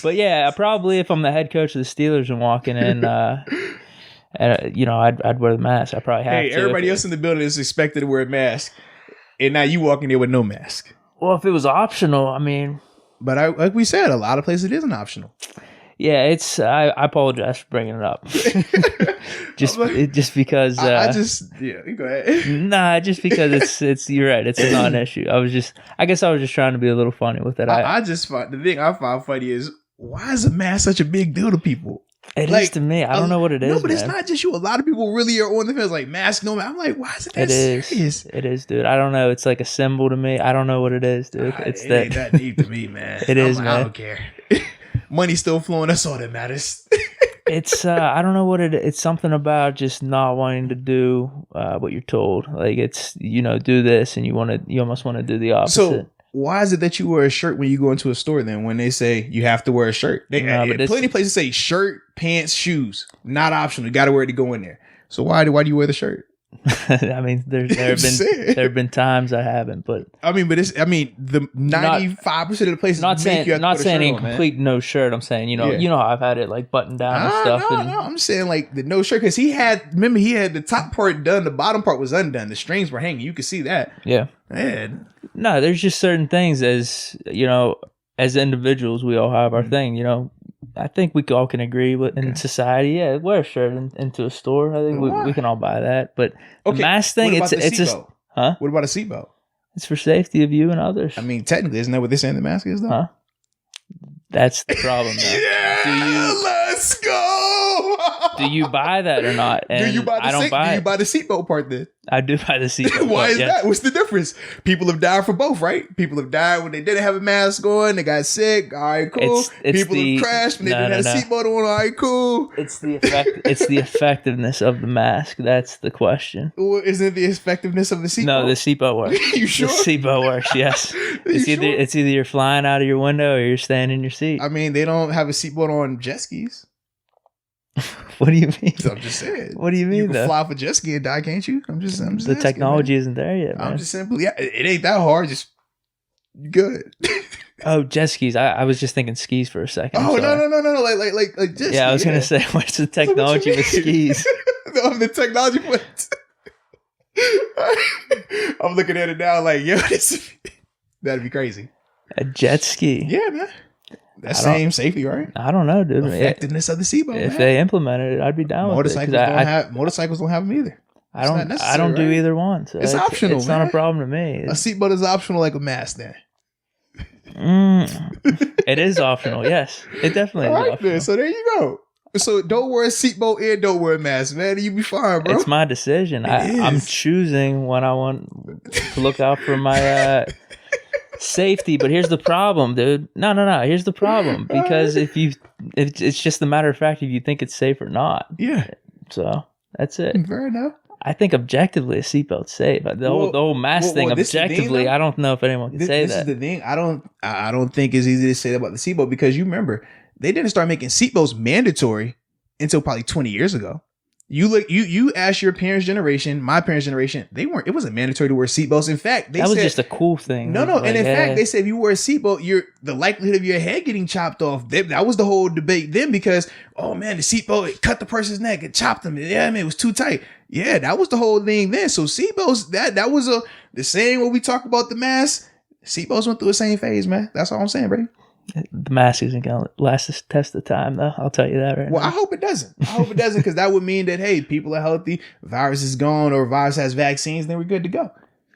But yeah, probably if I'm the head coach of the Steelers and walking in, I'd wear the mask. I probably have to. Hey, everybody else in the building is expected to wear a mask, and now you walk in there with no mask. Well, if it was optional, I mean. But like we said, a lot of places it isn't optional. Yeah, it's. I apologize for bringing it up. just because. You go ahead. Nah, just because it's. You're right. It's a non-issue. I guess I was just trying to be a little funny with it. The thing I find funny is, why is a mask such a big deal to people? It is to me. I don't know what it is. No, but it's not just you. A lot of people really are on the fence, like, mask, no mask. I'm like, why is it that serious? It is, dude. I don't know. It's like a symbol to me. I don't know what it is, dude. It ain't that deep to me, man. It is, man. I don't care. Money's still flowing. That's all that matters. It's I don't know what it is. It's something about just not wanting to do what you're told. Like, it's, do this, and you almost want to do the opposite. So why is it that you wear a shirt when you go into a store then when they say you have to wear a shirt? Plenty of places say shirt, pants, shoes, not optional. You got to wear it to go in there. So why do you wear the shirt? I mean, there have been times I haven't, but the 95% of the places not saying in complete no shirt. I'm saying I've had it like buttoned down and stuff. No, I'm saying like the no shirt because he had the top part done, the bottom part was undone, the strings were hanging. You could see that. Yeah. Man. No, there's just certain things as individuals we all have our thing. I think we all can agree with in society. Yeah, wear a shirt into a store. I think we can all buy that. But the mask thing, it's just, huh? What about a seatbelt? It's for safety of you and others. I mean, technically, isn't that what they're saying the mask is, though? Huh? That's the problem, though. Yeah, let's go. Do you buy that or not? And do you buy the seatbelt part then? I do buy the seatbelt. Why is that? What's the difference? People have died for both, right? People have died when they didn't have a mask on. They got sick. All right, cool. People have crashed when they didn't have a seatbelt on. All right, cool. It's the effect. It's the effectiveness of the mask. That's the question. Well, isn't it the effectiveness of the seatbelt? No, the seatbelt works. You sure? The seatbelt works. Yes. It's either you're flying out of your window or you're staying in your seat. I mean, they don't have a seatbelt on jet skis. What do you mean? So I'm just saying. What do you mean? You can fly off a jet ski and die, can't you? I'm just the technology isn't there yet, man. I'm just simply, it ain't that hard. Just good. Oh, jet skis. I was just thinking skis for a second. Oh, no. Like jet skis. Yeah, I was going to say, what's the technology with skis? The technology with... I'm looking at it now like, yo, that'd be crazy. A jet ski. Yeah, man. That's same safety, right? I don't know, dude. Effectiveness of the seatbelt. If they implemented it, I'd be down with it. Motorcycles don't have them either. I don't do either one. So it's optional. It's not a problem to me. A seatbelt is optional, like a mask. Then it is optional. Yes, it definitely is optional. Then. So there you go. So don't wear a seatbelt and don't wear a mask, man. You be fine, bro. It's my decision. I'm choosing when I want to look out for my safety. But here's the problem, dude. No. Here's the problem. Because if it's just a matter of fact if you think it's safe or not. Yeah. So that's it. Fair enough. I think objectively a seatbelt's safe. The whole mask thing, objectively, I don't know if anyone can say that. This is the thing. I don't think it's easy to say that about the seatbelt because you remember they didn't start making seatbelts mandatory until probably 20 years ago. You ask your parents' generation, my parents' generation, it wasn't mandatory to wear seatbelts. In fact, that was just a cool thing. No, and in fact, they said if you wear a seatbelt, the likelihood of your head getting chopped off. That was the whole debate then because, oh man, the seatbelt, it cut the person's neck, it chopped them. Yeah, man, it was too tight. Yeah, that was the whole thing then. So seatbelts, that was the same when we talk about the mask. Seatbelts went through the same phase, man. That's all I'm saying, bro. The mask isn't going to last the test of time, though. I'll tell you that right now. Well, I hope it doesn't. Because that would mean that, hey, people are healthy, virus is gone, or virus has vaccines, then we're good to go.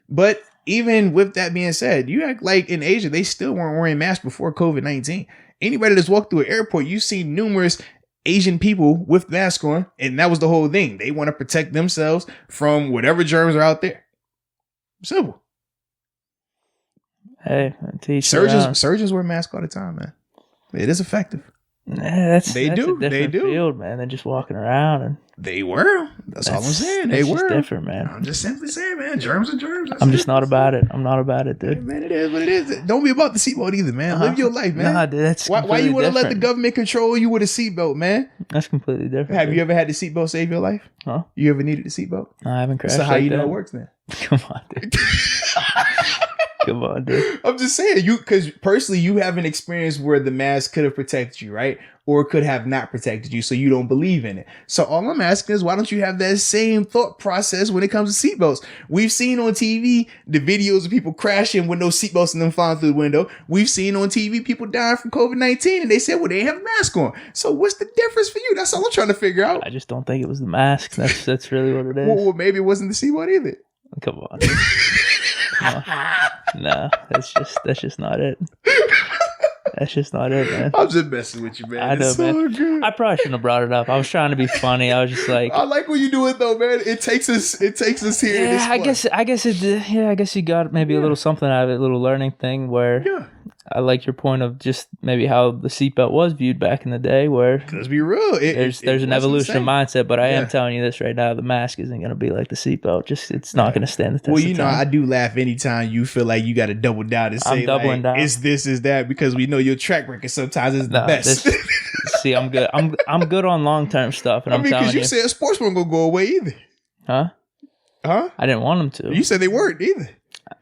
But even with that being said, you act like in Asia, they still weren't wearing masks before COVID-19. Anybody that's walked through an airport, you've seen numerous Asian people with masks on, and that was the whole thing. They want to protect themselves from whatever germs are out there. Simple. Hey, surgeons wear masks all the time, man. It is effective. They do. Field, man. They're just walking around and they were. That's all I'm saying. They were different, man. I'm just simply saying, man. Germs are germs. I'm just not about it. I'm not about it, dude. Hey, man, it is what it is. Don't be about the seatbelt either, man. Live your life, man. Nah, dude, that's why you want to let the government control you with a seatbelt, man? That's completely different. Have you ever had the seatbelt save your life? Huh? You ever needed the seatbelt? No, I haven't crashed. So how you know it works then? Come on, dude. Come on, dude. I'm just saying, because personally, you have an experience where the mask could have protected you, right? Or could have not protected you, so you don't believe in it. So all I'm asking is, why don't you have that same thought process when it comes to seatbelts? We've seen on TV the videos of people crashing with no seatbelts and them flying through the window. We've seen on TV people dying from COVID-19, and they said, well, they have a mask on. So what's the difference for you? That's all I'm trying to figure out. I just don't think it was the mask. That's really what it is. Well, maybe it wasn't the seatbelt either. Come on. No, that's just not it. That's just not it, man. I'm just messing with you, man. I know, it's so man. Good. I probably shouldn't have brought it up. I was trying to be funny. I was just like, I like when you do it though, man. It takes us here. Yeah, I guess you got maybe a little something out of it, a little learning thing where. Yeah. I like your point of just maybe how the seatbelt was viewed back in the day where let's be real. There's an evolution of mindset, but I am telling you this right now, the mask isn't going to be like the seatbelt. It's not going to stand the test Well, of time. I do laugh anytime you feel like you got to double down and say like, down. It's this, is that, because we know your track record sometimes is the best. See, I'm good. I'm good on long-term stuff. And I'm telling you. Because you said sports weren't going to go away either. Huh? I didn't want them to. You said they weren't either.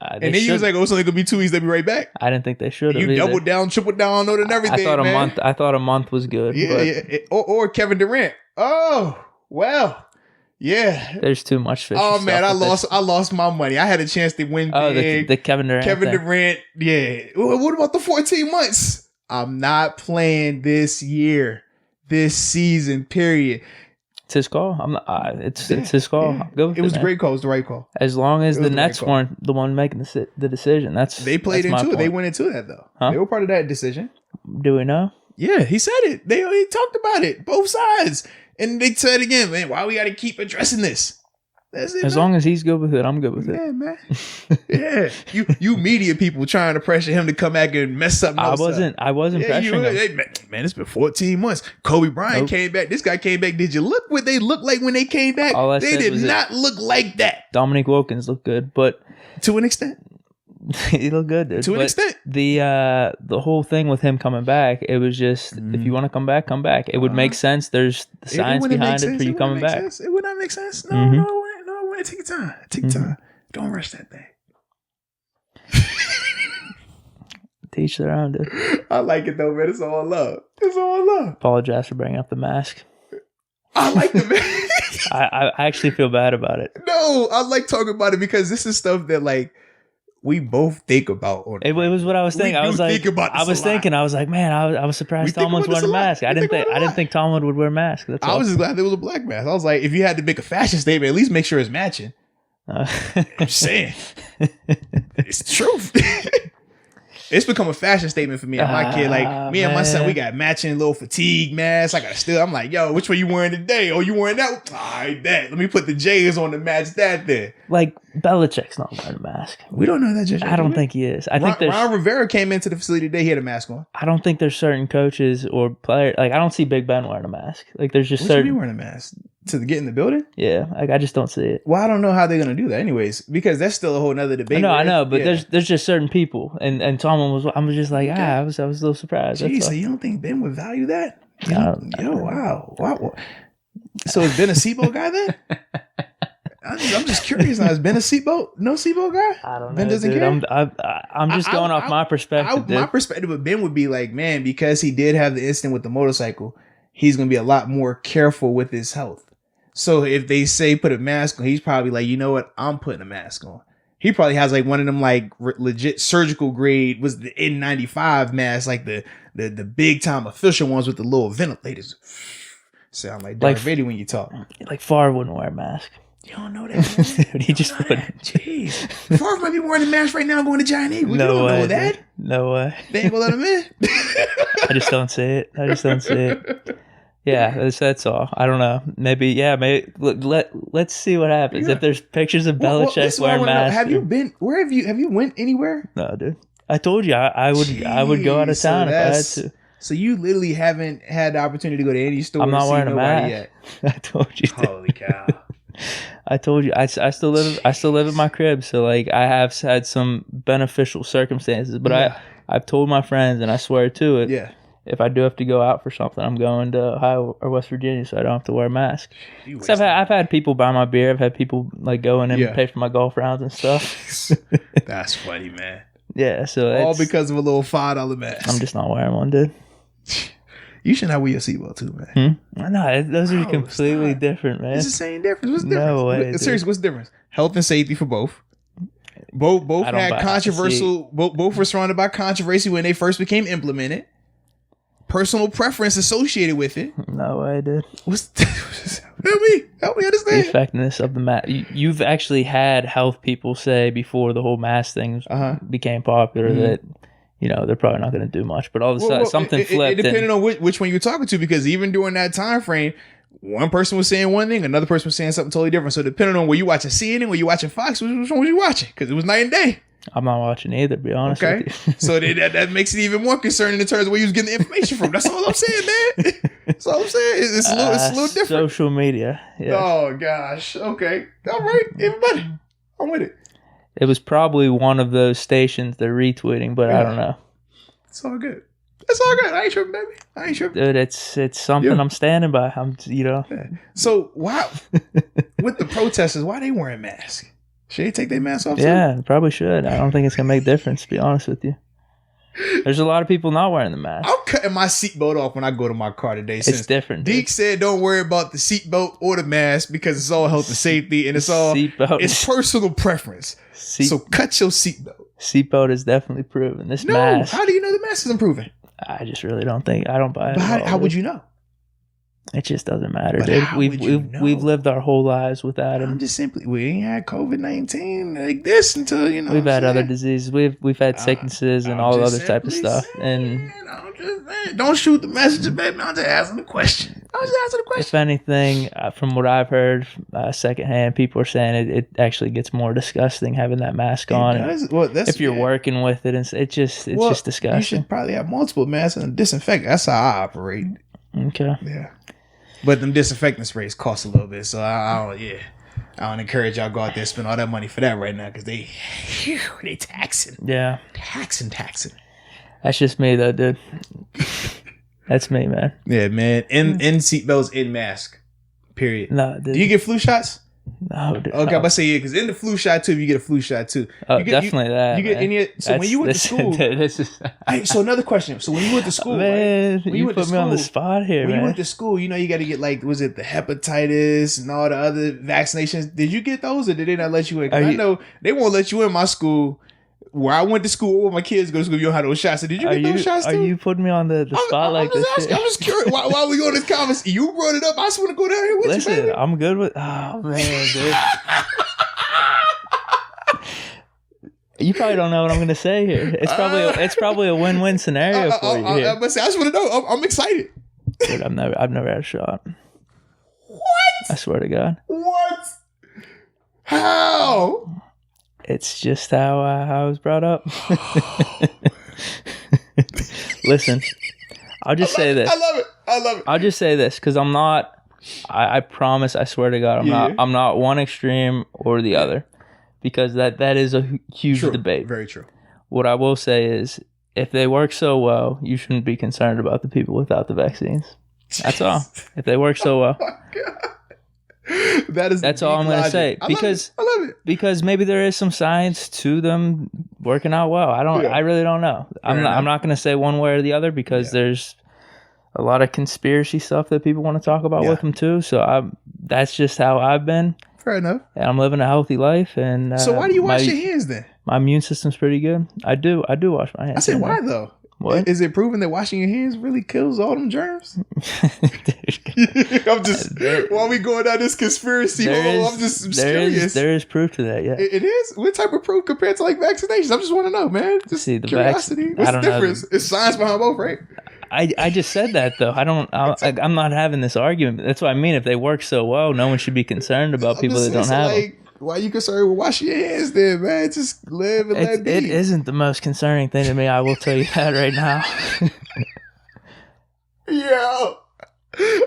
And then you was like, "Oh, it's only gonna be 2 weeks. They'll be right back." I didn't think they should. You doubled down, tripled down on it and everything. I thought a month was good. Yeah. Or Kevin Durant. Oh, well, yeah. There's too much fish. Oh man, I lost my money. I had a chance to win. The Kevin Durant. Durant. Yeah. What about the 14 months? I'm not playing this year, this season. Period. It's his call. It's his call. Yeah. Go with it was a great call. It was the right call. As long as the Nets weren't the one making the decision. They played into it. They went into that though. Huh? They were part of that decision. Do we know? Yeah, he said it. They talked about it. Both sides. And they said again, man, why we got to keep addressing this? That's it, as long as he's good with it, I'm good with it. Yeah, man. Yeah, you media people trying to pressure him to come back and mess something else up. I wasn't pressuring him. Man, it's been 14 months. Kobe Bryant came back. This guy came back. Did you look what they looked like when they came back? They did not look like that. Dominique Wilkins looked good, but to an extent. He looked good, dude. To an extent. The whole thing with him coming back, it was just if you want to come back, come back. It would make sense. There's the science behind it for you coming back. It would not make sense. No. Take your time. Take your time. Don't rush that thing. Teach their own, dude. I like it though, man. It's all love. It's all love. Apologize for bringing up the mask. I like the mask. I actually feel bad about it. No, I like talking about it because this is stuff that like we both think about. It was what I was thinking. I was like, man, I was surprised Tomlin's wearing a mask. I didn't think Tomlin would wear a mask. I was just glad there was a black mask. I was like, if you had to make a fashion statement, at least make sure it's matching. I'm saying, it's true. It's become a fashion statement for me and my kid. Like me and my son, we got matching little fatigue masks. I'm like, yo, which one you wearing today? Oh, you wearing that? All right, that. Let me put the J's on to match that there. Like Belichick's not wearing a mask. We don't know that just yet. I don't think he is. I think Ron Rivera came into the facility today. He had a mask on. I don't think there's certain coaches or players. Like I don't see Big Ben wearing a mask. Like there's just certain. What you wearing a mask to get in the building? Yeah, like I just don't see it. Well, I don't know how they're gonna do that, anyways, because that's still a whole nother debate. I know, but there's just certain people, and Tomlin was. I was just like, I was a little surprised. Jeez, so you don't think Ben would value that? Wow. So is Ben a seatbelt guy then? I'm just curious now. Is Ben a seatbelt? No seatbelt guy? I don't know. Ben doesn't care? I'm just going off my perspective. My perspective of Ben would be like, man, because he did have the incident with the motorcycle, he's going to be a lot more careful with his health. So if they say put a mask on, he's probably like, you know what? I'm putting a mask on. He probably has like one of them like legit surgical grade, was the N95 mask, like the big time official ones with the little ventilators. Sound like Darth Vader when you talk. Like Favre wouldn't wear a mask. You don't know that, man? He just wouldn't. Jeez. Favre might be wearing a mask right now going to Giant Eagle. No don't way, know that. Dude. No way. They ain't gonna let him in. I just don't see it. Yeah, that's all. I don't know. Maybe. Let's see what happens. If there's pictures of Belichick wearing masks. Have you been? Where have you went anywhere? No, dude. I told you I would go out of town if I had to. So you literally haven't had the opportunity to go to any store. I'm not wearing a mask yet. I told you. Holy cow! I told you. I still live in my crib, so like I have had some beneficial circumstances, but I've told my friends, and I swear to it. Yeah. If I do have to go out for something, I'm going to Ohio or West Virginia, so I don't have to wear a mask. I've had people buy my beer. I've had people like go in and pay for my golf rounds and stuff. That's funny, man. Yeah, so all because of a little $5 mask. I'm just not wearing one, dude. You should not wear your seatbelt too, man. No, those are completely different, man. It's the same difference. What's the difference? No way. Seriously, what's the difference? Health and safety for both. Both had controversial. Both were surrounded by controversy when they first became implemented. Personal preference associated with it. No way, dude. Help me understand. The effectiveness of the mask. You've actually had health people say before the whole mask thing became popular that they're probably not going to do much. But all of a sudden, something flipped. It depended on which one you were talking to, because even during that time frame, one person was saying one thing, another person was saying something totally different. So depending on were you watching CNN, were you watching Fox, which one was you watching? Because it was night and day. I'm not watching either, to be honest with you. So that makes it even more concerning in terms of where you was getting the information from. That's all I'm saying, man. That's all I'm saying. It's a little different. Social media. Yeah. Oh, gosh. Okay. All right. Everybody. I'm with it. It was probably one of those stations they're retweeting, but I don't know. It's all good. It's all good. I ain't tripping, baby. I ain't tripping. Dude, it's something I'm standing by. So, why, with the protesters, why they wearing masks? Should they take their mask off? Yeah, probably should. I don't think it's going to make a difference, to be honest with you. There's a lot of people not wearing the mask. I'm cutting my seatbelt off when I go to my car today. It's different. Deke said don't worry about the seatbelt or the mask because it's all health and safety, and it's personal preference. So cut your seatbelt. Seatbelt is definitely proven. This mask. How do you know the mask isn't proven? I just really don't think. I don't buy it. But how would you know? It just doesn't matter, dude. We've lived our whole lives without him. I'm just simply, we ain't had COVID-19 like this until we've had other diseases. We've had sicknesses and all other type of stuff. And don't shoot the messenger, baby. I'm just asking the question. If anything, from what I've heard secondhand, people are saying it actually gets more disgusting having that mask on. If you're working with it, it's just disgusting. You should probably have multiple masks and disinfect. That's how I operate. Okay. Yeah. But them disinfectant sprays cost a little bit, so I don't encourage y'all go out there and spend all that money for that right now, because they taxing. Yeah. Taxing. That's just me though, dude. That's me, man. Yeah, man. In seatbelts, in mask. Period. No, dude. Do you get flu shots? No, dude, okay, I'm about to say, yeah, because in the flu shot too, you get a flu shot too. Oh, definitely that. You get any? So when you went to school, so another question. So when you went to school, man, right? When you put me on the spot here, when you went to school, you got to get was it the hepatitis and all the other vaccinations? Did you get those, or did they not let you in? I know they won't let you in my school. Where I went to school, where my kids go to school, you don't have those shots. So did you get those shots too? Are you putting me on the spot like this? I'm just curious. Why we on this conversation? You brought it up. I just want to go down here with you, baby. I'm good with... Oh, man, dude. You probably don't know what I'm going to say here. It's probably a win-win scenario for you here. I just want to know. I'm excited. Dude, I've never had a shot. What? I swear to God. What? How? It's just how I was brought up. Listen, I'll just say this. I love it. I'll just say this because I'm not. I promise. I swear to God, I'm not one extreme or the other, because that is a huge debate. Very true. What I will say is, if they work so well, you shouldn't be concerned about the people without the vaccines. That's all. If they work so well. Oh my God. That's all I'm going to say, because I love it. Because maybe there is some science to them working out well. I really don't know. I'm not going to say one way or the other, because there's a lot of conspiracy stuff that people want to talk about with them too. So that's just how I've been. Fair enough. And I'm living a healthy life. And so why do you wash your hands then? My immune system's pretty good. I do wash my hands. I said, why though? What? Is it proven that washing your hands really kills all them germs? I'm just, while we going down this conspiracy hole, I'm curious. There is proof to that, yeah. It is? What type of proof compared to like vaccinations? I just want to know, man. Just curiosity. What's the difference? It's science behind both, right? I just said that though. I'm not having this argument. That's what I mean. If they work so well, no one should be concerned about people that don't have them. Why are you concerned with washing your hands then, man? Just live and let be. It isn't the most concerning thing to me. I will tell you that right now. Yeah.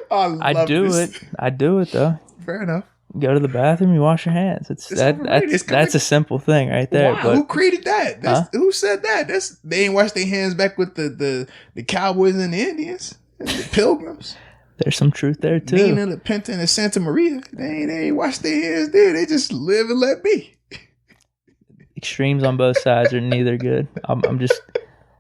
I do it though. Fair enough. You go to the bathroom, you wash your hands. That's a simple thing right there. Wow, who created that? Who said that? They ain't wash their hands back with the Cowboys and the Indians, and the Pilgrims. There's some truth there too. Nina, the Pinta, and the Santa Maria. They ain't wash their hands there. They just live and let be. Extremes on both sides are neither good. I'm just,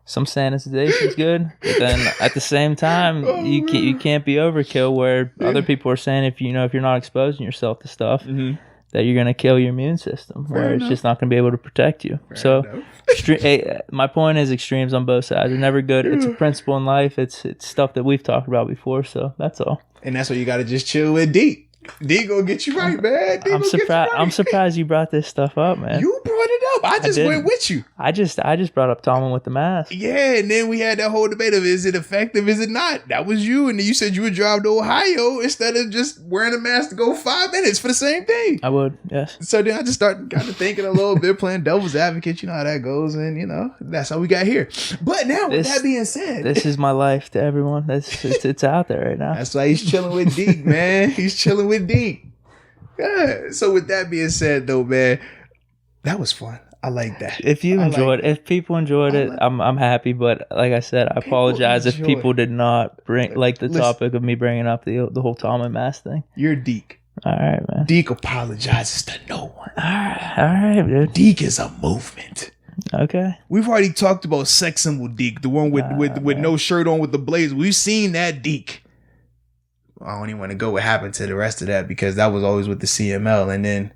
some sanitization's good, but then at the same time, you can't be overkill. Where other people are saying if you're not exposing yourself to stuff, that you're gonna kill your immune system, where it's just not gonna be able to protect you. My point is, extremes on both sides are never good. It's a principle in life. It's stuff that we've talked about before. So that's all. And that's why you got to just chill with Deke. Deke gonna get you right, man. I'm surprised you brought this stuff up, man. You brought it up. I just went with you. I just brought up Tomlin with the mask. Yeah, and then we had that whole debate of, is it effective, is it not? That was you, and then you said you would drive to Ohio instead of just wearing a mask to go 5 minutes for the same thing. I would, yes. So then I just got to thinking a little bit, playing devil's advocate. You know how that goes, and that's how we got here. But now, with that being said, this is my life to everyone. It's out there right now. That's why he's chilling with Deke, man. He's chilling with Deke. Yeah. So with that being said, though, man, that was fun. I like that. If people enjoyed it, I'm happy. But like I said, I apologize if people did not bring the topic of me bringing up the whole Tomlin mask thing. You're Deke. All right, man. Deke apologizes to no one. All right, dude. Deke is a movement. Okay. We've already talked about sex symbol Deke, the one with no shirt on with the blaze. We've seen that Deke. I don't even want to go what happened to the rest of that, because that was always with the CML, and then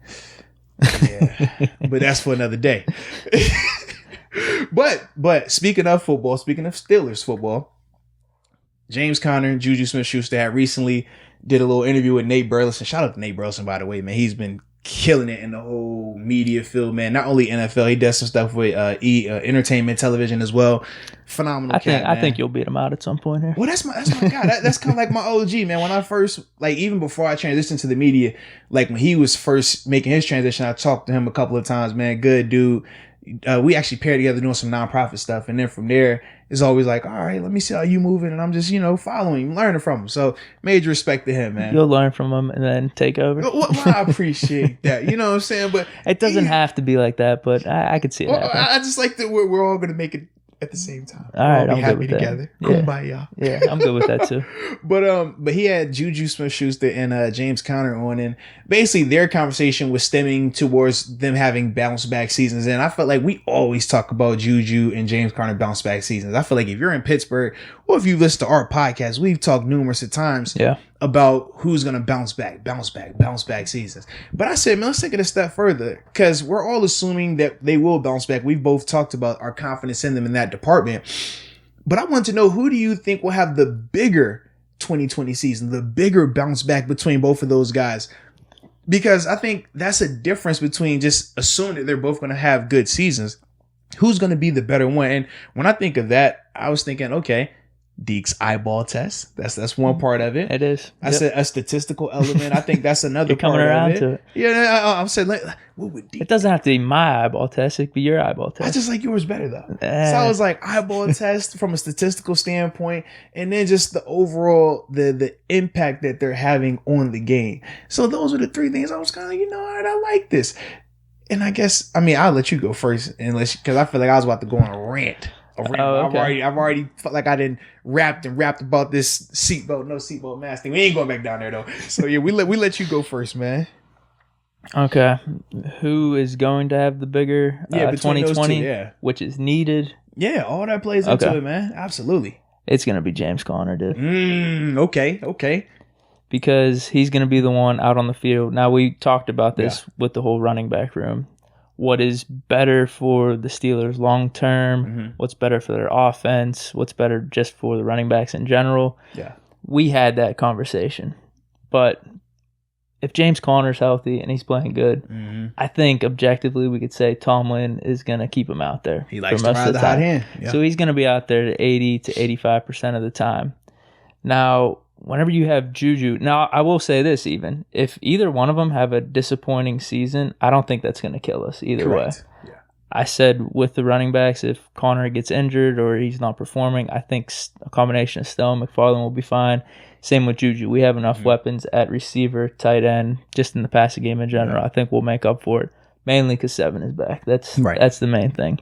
but that's for another day. But speaking of football, speaking of Steelers football, James Conner and JuJu Smith-Schuster had recently did a little interview with Nate Burleson. Shout out to Nate Burleson, by the way, man. He's been killing it in the whole media field, man. Not only NFL, he does some stuff with entertainment television as well. Phenomenal. I think you'll beat him out at some point here. Well, that's my guy. That's kind of like my OG, man. When I first, even before I transitioned to the media, when he was first making his transition, I talked to him a couple of times, man. Good dude. We actually paired together doing some nonprofit stuff, and then from there, it's always all right, let me see how you moving, and I'm just following him, learning from him. So major respect to him, man. You'll learn from him and then take over. Well, I appreciate that. You know what I'm saying? But it doesn't have to be like that, but I could see it happening. I just like that we're all gonna make it at the same time. All right, we'll be happy together. Yeah. Kumbaya. Yeah, I'm good with that too. But he had JuJu Smith-Schuster and James Conner on, and basically their conversation was stemming towards them having bounce back seasons. And I felt like we always talk about JuJu and James Conner bounce back seasons. I feel like if you're in Pittsburgh or if you listen to our podcast, we've talked numerous of times about who's going to bounce back seasons. But I said, man, let's take it a step further, because we're all assuming that they will bounce back. We've both talked about our confidence in them in that department. But I want to know, who do you think will have the bigger 2020 season, the bigger bounce back between both of those guys? Because I think that's a difference between just assuming that they're both going to have good seasons. Who's going to be the better one? And when I think of that, I was thinking, okay, Deke's eyeball test. That's one part of it. It is. I said a statistical element. I think that's another part around of it. To it. Yeah, I'm saying, like, what would Deke? It doesn't have to be my eyeball test. It could be your eyeball test. I just like yours better though. So I was like, eyeball test from a statistical standpoint, and then just the overall the impact that they're having on the game. So those are the three things I was kind of, all right, I like this. And I guess, I'll let you go first, because I feel like I was about to go on a rant. Oh, okay. I've already felt like I didn't rapped about this no seatbelt mask thing. We ain't going back down there though. So yeah, we let you go first, man. Okay, who is going to have the bigger 2020? Which is needed. Yeah, all that plays into it, man. Absolutely. It's gonna be James Conner, dude. Okay. Because he's gonna be the one out on the field. Now, we talked about this with the whole running back room. What is better for the Steelers long term? Mm-hmm. What's better for their offense? What's better just for the running backs in general? Yeah. We had that conversation. But if James Conner's healthy and he's playing good, I think objectively we could say Tomlin is going to keep him out there. He likes to ride the hot hand. Yeah. So he's going to be out there to 80 to 85% of the time. Now, whenever you have JuJu, now I will say this, even if either one of them have a disappointing season, I don't think that's going to kill us either way. Yeah. I said with the running backs, if Conner gets injured or he's not performing, I think a combination of Stone, McFarland will be fine. Same with JuJu. We have enough weapons at receiver, tight end, just in the passing game in general. Yeah. I think we'll make up for it, mainly because 7 is back. That's the main thing.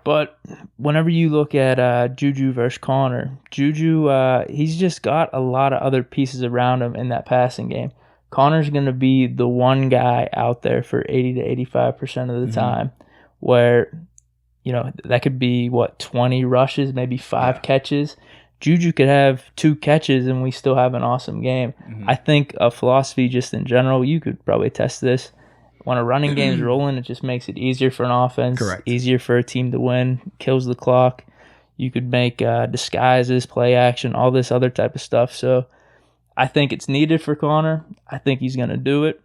But whenever you look at JuJu versus Conner, JuJu, he's just got a lot of other pieces around him in that passing game. Conner's going to be the one guy out there for 80 to 85% of the time, where, that could be, 20 rushes, maybe 5 catches. JuJu could have 2 catches and we still have an awesome game. I think a philosophy just in general, you could probably test this. When a running game's rolling, it just makes it easier for an offense, easier for a team to win, kills the clock. You could make disguises, play action, all this other type of stuff. So I think it's needed for Conner. I think he's going to do it.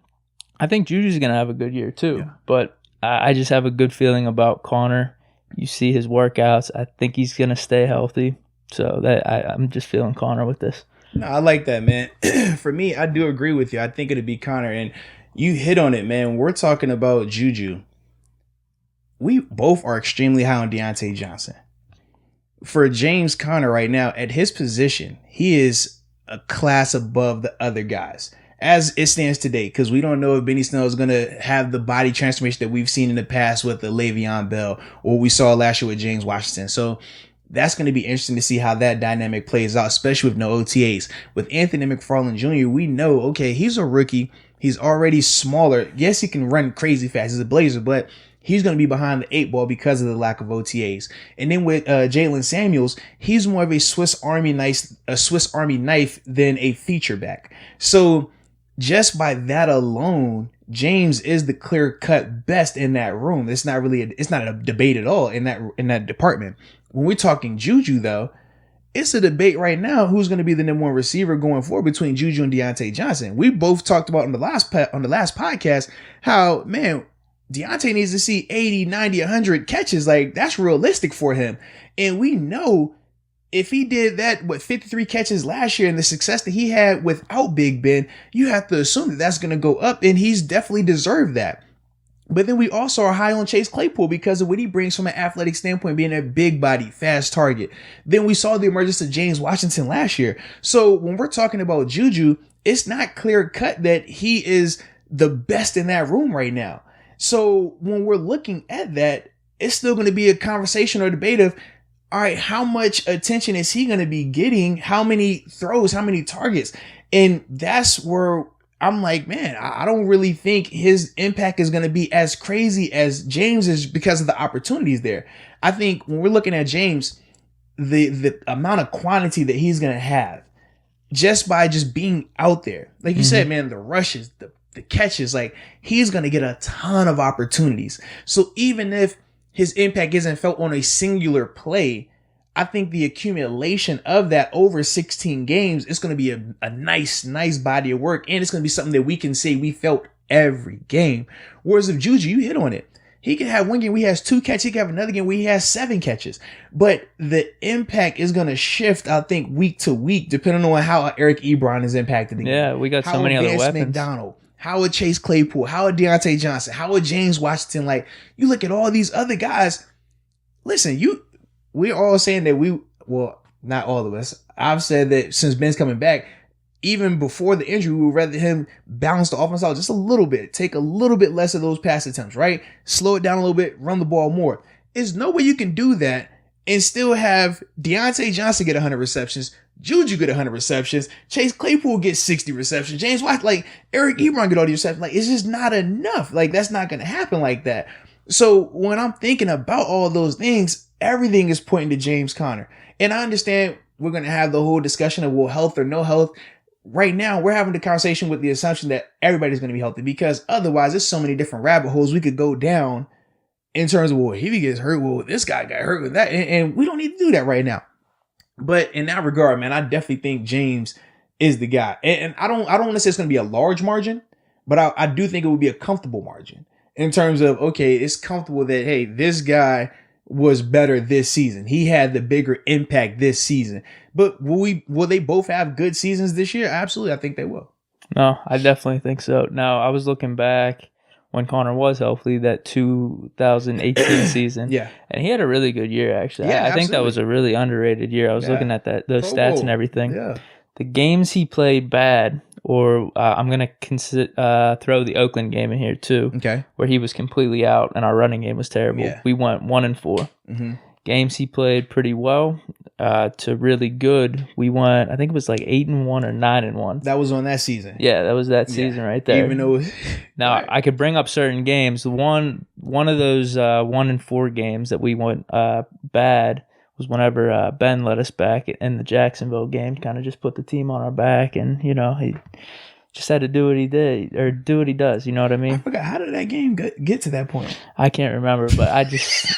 I think JuJu's going to have a good year too. Yeah. But I just have a good feeling about Conner. You see his workouts. I think he's going to stay healthy. So I'm just feeling Conner with this. No, I like that, man. For me, I do agree with you. I think it'd be Conner. And you hit on it, man. When we're talking about JuJu, we both are extremely high on Deontay Johnson. For James Conner right now, at his position, he is a class above the other guys as it stands today, because we don't know if Benny Snell is going to have the body transformation that we've seen in the past with the Le'Veon Bell or we saw last year with James Washington. So that's going to be interesting to see how that dynamic plays out, especially with no OTAs. With Anthony McFarland Jr., we know, okay, he's a rookie. He's already smaller. Yes, he can run crazy fast. He's a blazer, but he's going to be behind the 8 ball because of the lack of OTAs. And then with Jalen Samuels, he's more of a Swiss Army knife than a feature back. So just by that alone, James is the clear-cut best in that room. It's not a debate at all in that department. When we're talking JuJu, though, it's a debate right now who's going to be the number 1 receiver going forward between JuJu and Deontay Johnson. We both talked about on the last podcast how, man, Deontay needs to see 80, 90, 100 catches. Like, that's realistic for him. And we know if he did that, 53 catches last year and the success that he had without Big Ben, you have to assume that that's going to go up, and he's definitely deserved that. But then we also are high on Chase Claypool because of what he brings from an athletic standpoint, being a big body, fast target. Then we saw the emergence of James Washington last year. So when we're talking about JuJu, it's not clear cut that he is the best in that room right now. So when we're looking at that, it's still going to be a conversation or debate of, all right, how much attention is he going to be getting? How many throws, how many targets? And that's where I'm like, man, I don't really think his impact is going to be as crazy as James is because of the opportunities there. I think when we're looking at James, the amount of quantity that he's going to have just by just being out there, like you said, man, the rushes, the catches, like he's going to get a ton of opportunities. So even if his impact isn't felt on a singular play, I think the accumulation of that over 16 games is going to be a nice body of work. And it's going to be something that we can say we felt every game. Whereas if JuJu, you hit on it. He can have one game where he has 2 catches. He can have another game where he has 7 catches. But the impact is going to shift, I think, week to week, depending on how Eric Ebron is impacted. Again. Yeah, we got so many other weapons. McDonald, how would Chase Claypool, how would Deontay Johnson, how would James Washington, like, you look at all these other guys. Listen, we're all saying that well, not all of us. I've said that since Ben's coming back, even before the injury, we would rather him balance the offense out just a little bit, take a little bit less of those pass attempts, right? Slow it down a little bit, run the ball more. There's no way you can do that and still have Deontay Johnson get 100 receptions, JuJu get 100 receptions, Chase Claypool get 60 receptions, James White, like Eric Ebron get all these receptions. Like, it's just not enough. Like, that's not going to happen like that. So when I'm thinking about all those things, everything is pointing to James Conner. And I understand we're going to have the whole discussion of, well, health or no health. Right now, we're having the conversation with the assumption that everybody's going to be healthy, because otherwise there's so many different rabbit holes we could go down in terms of, well, if he gets hurt, well, this guy got hurt with that. And we don't need to do that right now. But in that regard, man, I definitely think James is the guy. And I don't want to say it's going to be a large margin, but I do think it would be a comfortable margin in terms of, okay, it's comfortable that, hey, this guy was better this season. He had the bigger impact this season. But will they both have good seasons this year? Absolutely. I think they will. No, I definitely think so. Now, I was looking back when Conner was healthy, that 2018 season. Yeah. And he had a really good year, actually. Yeah, I think that was a really underrated year. I was looking at those stats and everything. Yeah. The games he played bad, or I'm going to throw the Oakland game in here too, okay, where he was completely out and our running game was terrible. Yeah. We went 1-4. Mm-hmm. Games he played pretty well to really good, we went, I think it was like 8-1 or 9-1. That was on that season. Yeah, that was that season right there. Even though now right. I could bring up certain games. One of those 1-4 games that we went bad was whenever Ben let us back in the Jacksonville game, kind of just put the team on our back, and he just had to do what he did, or do what he does. You know what I mean? I forgot, how did that game get to that point? I can't remember, but I just,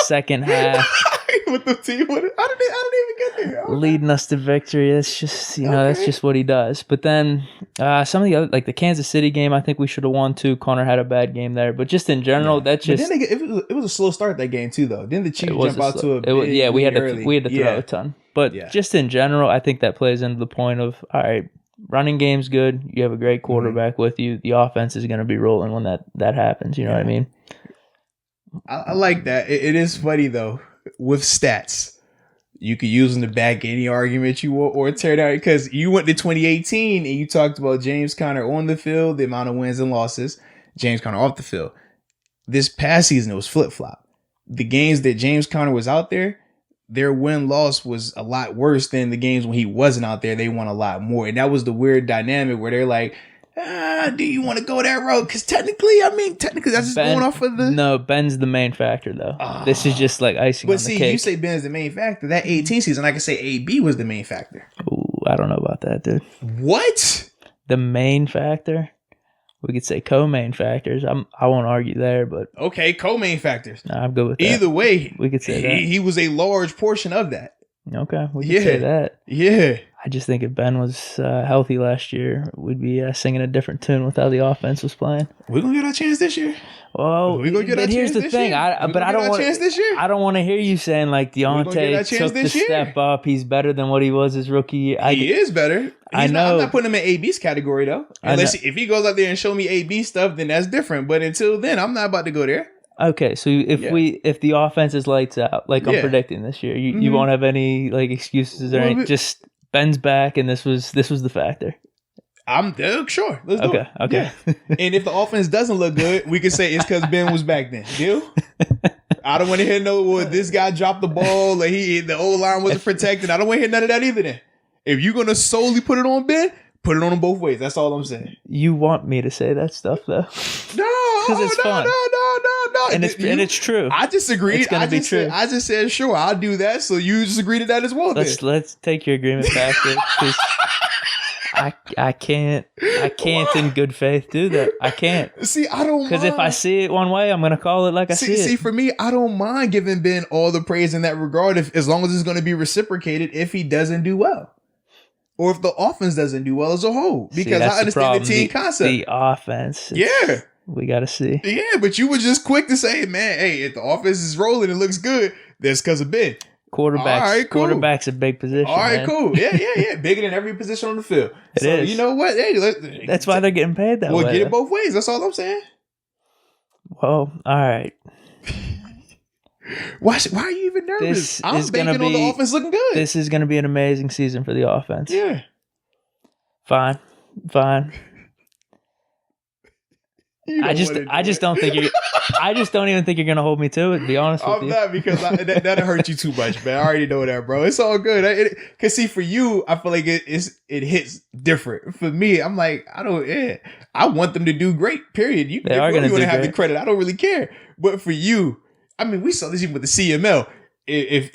second half. With the team, how did it even get there? Leading us to victory. That's just, that's just what he does. But then some of the other, like the Kansas City game, I think we should have won too. Conner had a bad game there. But just in general, that's just. But then it was a slow start, that game too, though. Didn't the Chiefs jump out to a big yeah, we had to throw a ton. But just in general, I think that plays into the point of, all right, running game's good. You have a great quarterback with you. The offense is going to be rolling when that happens. You know what I mean? I like that. It is funny, though, with stats. You could use them to back any argument you want or tear down, because you went to 2018 and you talked about James Conner on the field, the amount of wins and losses, James Conner off the field. This past season, it was flip-flop. The games that James Conner was out there, their win-loss was a lot worse than the games when he wasn't out there. They won a lot more. And that was the weird dynamic where they're like, do you want to go that road? Because technically, that's just going off of the... No, Ben's the main factor, though. This is just like icing on the cake. But see, you say Ben's the main factor. That 18 season, I can say AB was the main factor. Ooh, I don't know about that, dude. What? The main factor? We could say co-main factors. I won't argue there, but... Okay, co-main factors. Nah, I'm good with that. Either way, we could say that. He was a large portion of that. Okay, we could say that. Yeah. I just think if Ben was healthy last year, we'd be singing a different tune with how the offense was playing. We're going to get our chance this year. Well, we're going to get our chance this year. I don't want to hear you saying like Deontay took the step up. He's better than what he was his rookie year. He is better. I know. I'm not putting him in AB's category, though. Unless if he goes out there and show me AB stuff, then that's different. But until then, I'm not about to go there. Okay, so if the offense is lights out, like I'm predicting this year, you won't have any like excuses or anything. Just Ben's back, and this was the factor. I'm sure. Let's do it. Okay. Yeah. And if the offense doesn't look good, we can say it's because Ben was back then. Deal? I don't want to hear this guy dropped the ball, like the O-line wasn't protected. I don't want to hear none of that either then. If you're going to solely put it on Ben, put it on them both ways. That's all I'm saying. You want me to say that stuff, though. No. Because it's fun. No. And it's true. I disagreed. It's going to be true. I just said, sure, I'll do that. So you just agree to that as well. Let's take your agreement back. Because I can't in good faith do that. I can't. See, I don't mind. Because if I see it one way, I'm going to call it like I see it. See, for me, I don't mind giving Ben all the praise in that regard as long as it's going to be reciprocated if he doesn't do well. Or if the offense doesn't do well as a whole. Because I understand the team concept. The offense. Yeah. We got to see. Yeah, but you were just quick to say, man, hey, if the offense is rolling, it looks good. That's because of Ben. Quarterback's a big position. All right, cool. Yeah. Bigger than every position on the field. It is. You know what? Hey, that's why they're getting paid that way. Well, get it both ways. That's all I'm saying. Well, all right. Why are you even nervous? I'm banking on the offense looking good. This is going to be an amazing season for the offense. Yeah. Fine. I just don't even think you're gonna hold me to it. To be honest with you, I'm not because that'll hurt you too much, man. I already know that, bro. It's all good. Cause see, for you, I feel like it hits different. For me, I'm like, I want them to do great. Period. You are going to have the credit. I don't really care. But for you, I mean, we saw this even with the CML. If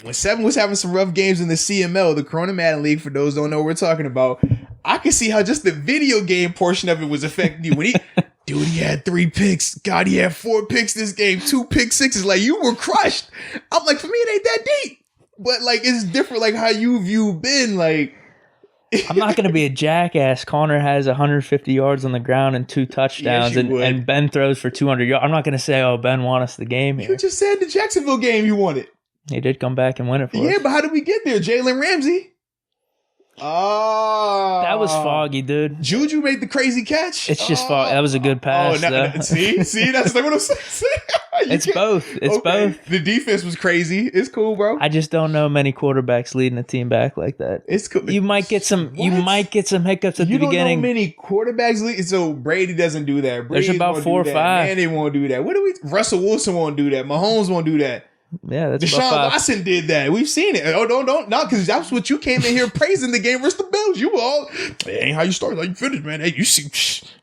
when Seven was having some rough games in the CML, the Corona Madden League, for those who don't know what we're talking about, I can see how just the video game portion of it was affecting you. When he had 3 picks. God, he had 4 picks this game, 2 pick sixes. Like, you were crushed. I'm like, for me, it ain't that deep. But like, it's different, like how you view Ben. Like, I'm not going to be a jackass. Connor has 150 yards on the ground and 2 touchdowns, and Ben throws for 200 yards. I'm not going to say, oh, Ben won us the game here. You just said the Jacksonville game you won it. He did come back and win it for us. Yeah, but how did we get there? Jalen Ramsey. Oh. That was foggy, dude. JuJu made the crazy catch. It's just foggy. That was a good pass. See, that's what I'm saying. It's both. Both. The defense was crazy. It's cool, bro. I just don't know many quarterbacks leading a team back like that. It's cool. You might get some. What? You might get some hiccups at the beginning. You don't know many quarterbacks lead. So Brady doesn't do that. There's about 4 or 5. Manny won't do that. Russell Wilson won't do that. Mahomes won't do that. Yeah, that's Deshaun Watson did that. We've seen it. Oh, don't, because that's what you came in here praising the game versus the Bills. You all, it ain't how you start, how you finish, man. Hey, you see,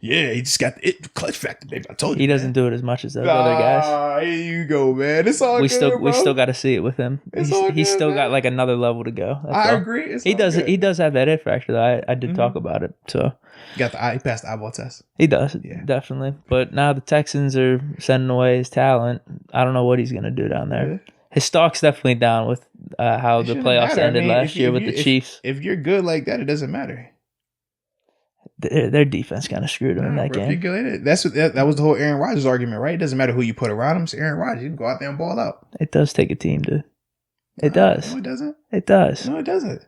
he just got the clutch factor, baby. I told you. He doesn't do it as much as those other guys. Here you go, man. It's all we good, We still got to see it with him. He's still got like another level to go. I agree. He does have that it factor, though. I did talk about it. So he passed the eyeball test. He does, definitely. But now the Texans are sending away his talent. I don't know what he's going to do down there. Yeah. His stock's definitely down with how the playoffs ended last year with the Chiefs. If you're good like that, it doesn't matter. Their defense kind of screwed him in that game. That was the whole Aaron Rodgers argument, right? It doesn't matter who you put around him. It's Aaron Rodgers. You can go out there and ball out. It does take a team, dude. It does. No, it doesn't. It does. No, it doesn't.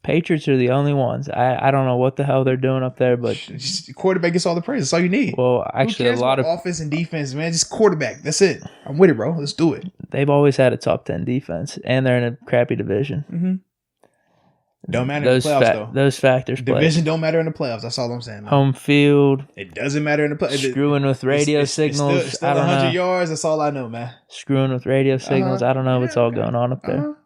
Patriots are the only ones. I don't know what the hell they're doing up there, but just quarterback gets all the praise. That's all you need. Well, actually, a lot of offense and defense, man. Just quarterback. That's it. I'm with it, bro. Let's do it. They've always had a top 10 defense, and they're in a crappy division. Mm-hmm. Don't matter in the playoffs, though. Those factors play. Division don't matter in the playoffs. That's all I'm saying. Man. Home field. It doesn't matter in the playoffs. Screwing with radio signals. It's still 100 yards. That's all I know, man. Screwing with radio signals. I don't know what's all going on up there.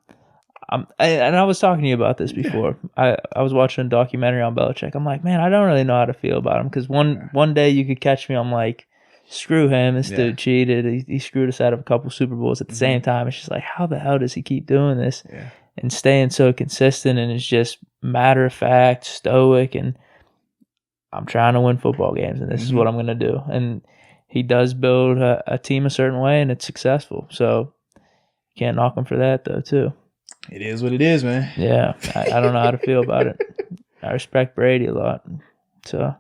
And I was talking to you about this before. I was watching a documentary on Belichick. I'm like, man, I don't really know how to feel about him. Because one day you could catch me, I'm like, screw him. This dude cheated. He screwed us out of a couple Super Bowls. At the same time, it's just like, how the hell does he keep doing this? Yeah. And staying so consistent, and it's just matter of fact, stoic, and I'm trying to win football games, and this is what I'm going to do. And he does build a team a certain way, and it's successful. So you can't knock him for that, though, too. It is what it is, man. Yeah, I don't know how to feel about it. I respect Brady a lot. So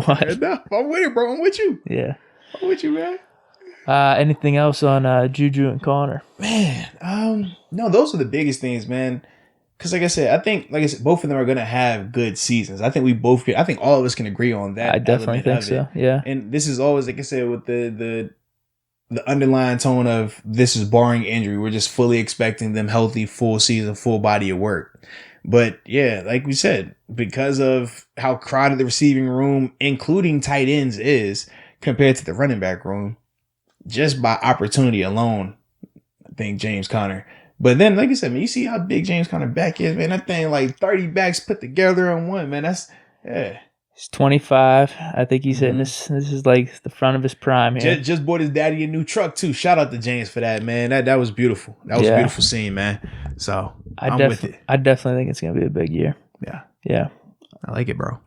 what? No, I'm with it, bro. I'm with you. Yeah, I'm with you, man. Anything else on JuJu and Connor? Man, no, those are the biggest things, man. Because like I said, both of them are gonna have good seasons. I think I think all of us can agree on that. I definitely think so. Yeah. And this is always, like I said, with the underlying tone of this is barring injury. We're just fully expecting them healthy, full season, full body of work. But yeah, like we said, because of how crowded the receiving room, including tight ends, is, compared to the running back room, just by opportunity alone, I think James Conner. But then, like I said, man, you see how big James Conner back is, man. That thing like 30 backs put together in one, man. That's He's 25. I think he's hitting this. This is like the front of his prime here. Just bought his daddy a new truck too. Shout out to James for that, man. That was beautiful. That was a beautiful scene, man. So I'm with it. I definitely think it's gonna be a big year. Yeah. I like it, bro.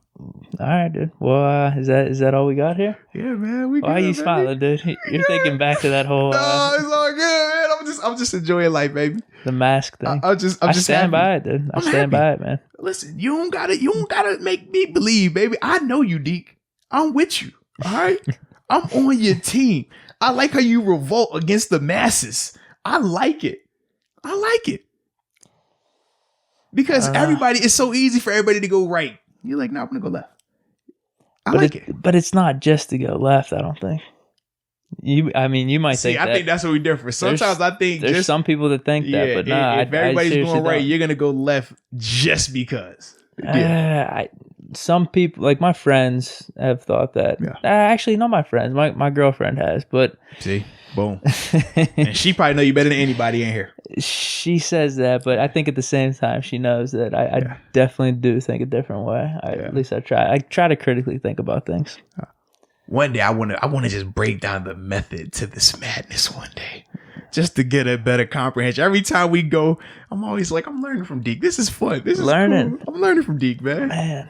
All right, dude. Well, is that all we got here? Yeah, man. Why are you smiling, dude? You're thinking back to that whole. No, it's all good, man. I'm just enjoying life, baby. The mask thing. I just stand by it, dude. I stand by it, man. Listen, you don't gotta make me believe, baby. I know you, Deke. I'm with you. All right. I'm on your team. I like how you revolt against the masses. I like it. Because everybody, it's so easy for everybody to go right. You're like, no, I'm gonna go left. I like it. But it's not just to go left, I don't think. You might think that. I think that's what we differ. Sometimes I think there's some people that think that, but nah. If everybody's going right, you're gonna go left just because. Some people, like my friends, have thought that. Yeah. Actually, not my friends. My girlfriend has, but see, boom, and she probably know you better than anybody in here. She says that, but I think at the same time she knows that I definitely do think a different way. At least I try. I try to critically think about things. One day I want to just break down the method to this madness one day. Just to get a better comprehension. Every time we go, I'm always like, I'm learning from Deke. This is fun. This is learning. Cool. I'm learning from Deke, man.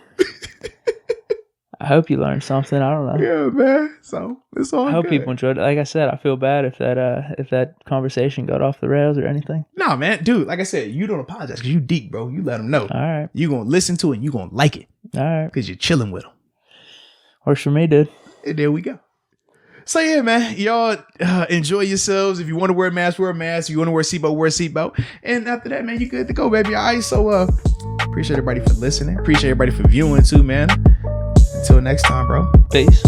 I hope you learned something. I don't know. Yeah, man. So it's all. I hope people enjoyed it. Like I said, I feel bad if that conversation got off the rails or anything. Nah, man, dude. Like I said, you don't apologize because you Deke, bro. You let them know. All right. You gonna listen to it. And you gonna like it. All right. Because you're chilling with them. Works for me, dude. And there we go. So yeah, man, y'all enjoy yourselves. If you want to wear a mask, wear a mask. If you want to wear a seatbelt, wear a seatbelt. And after that, man, you good to go, baby. All right. So appreciate everybody for listening. Appreciate everybody for viewing too, man. Until next time, bro. Peace.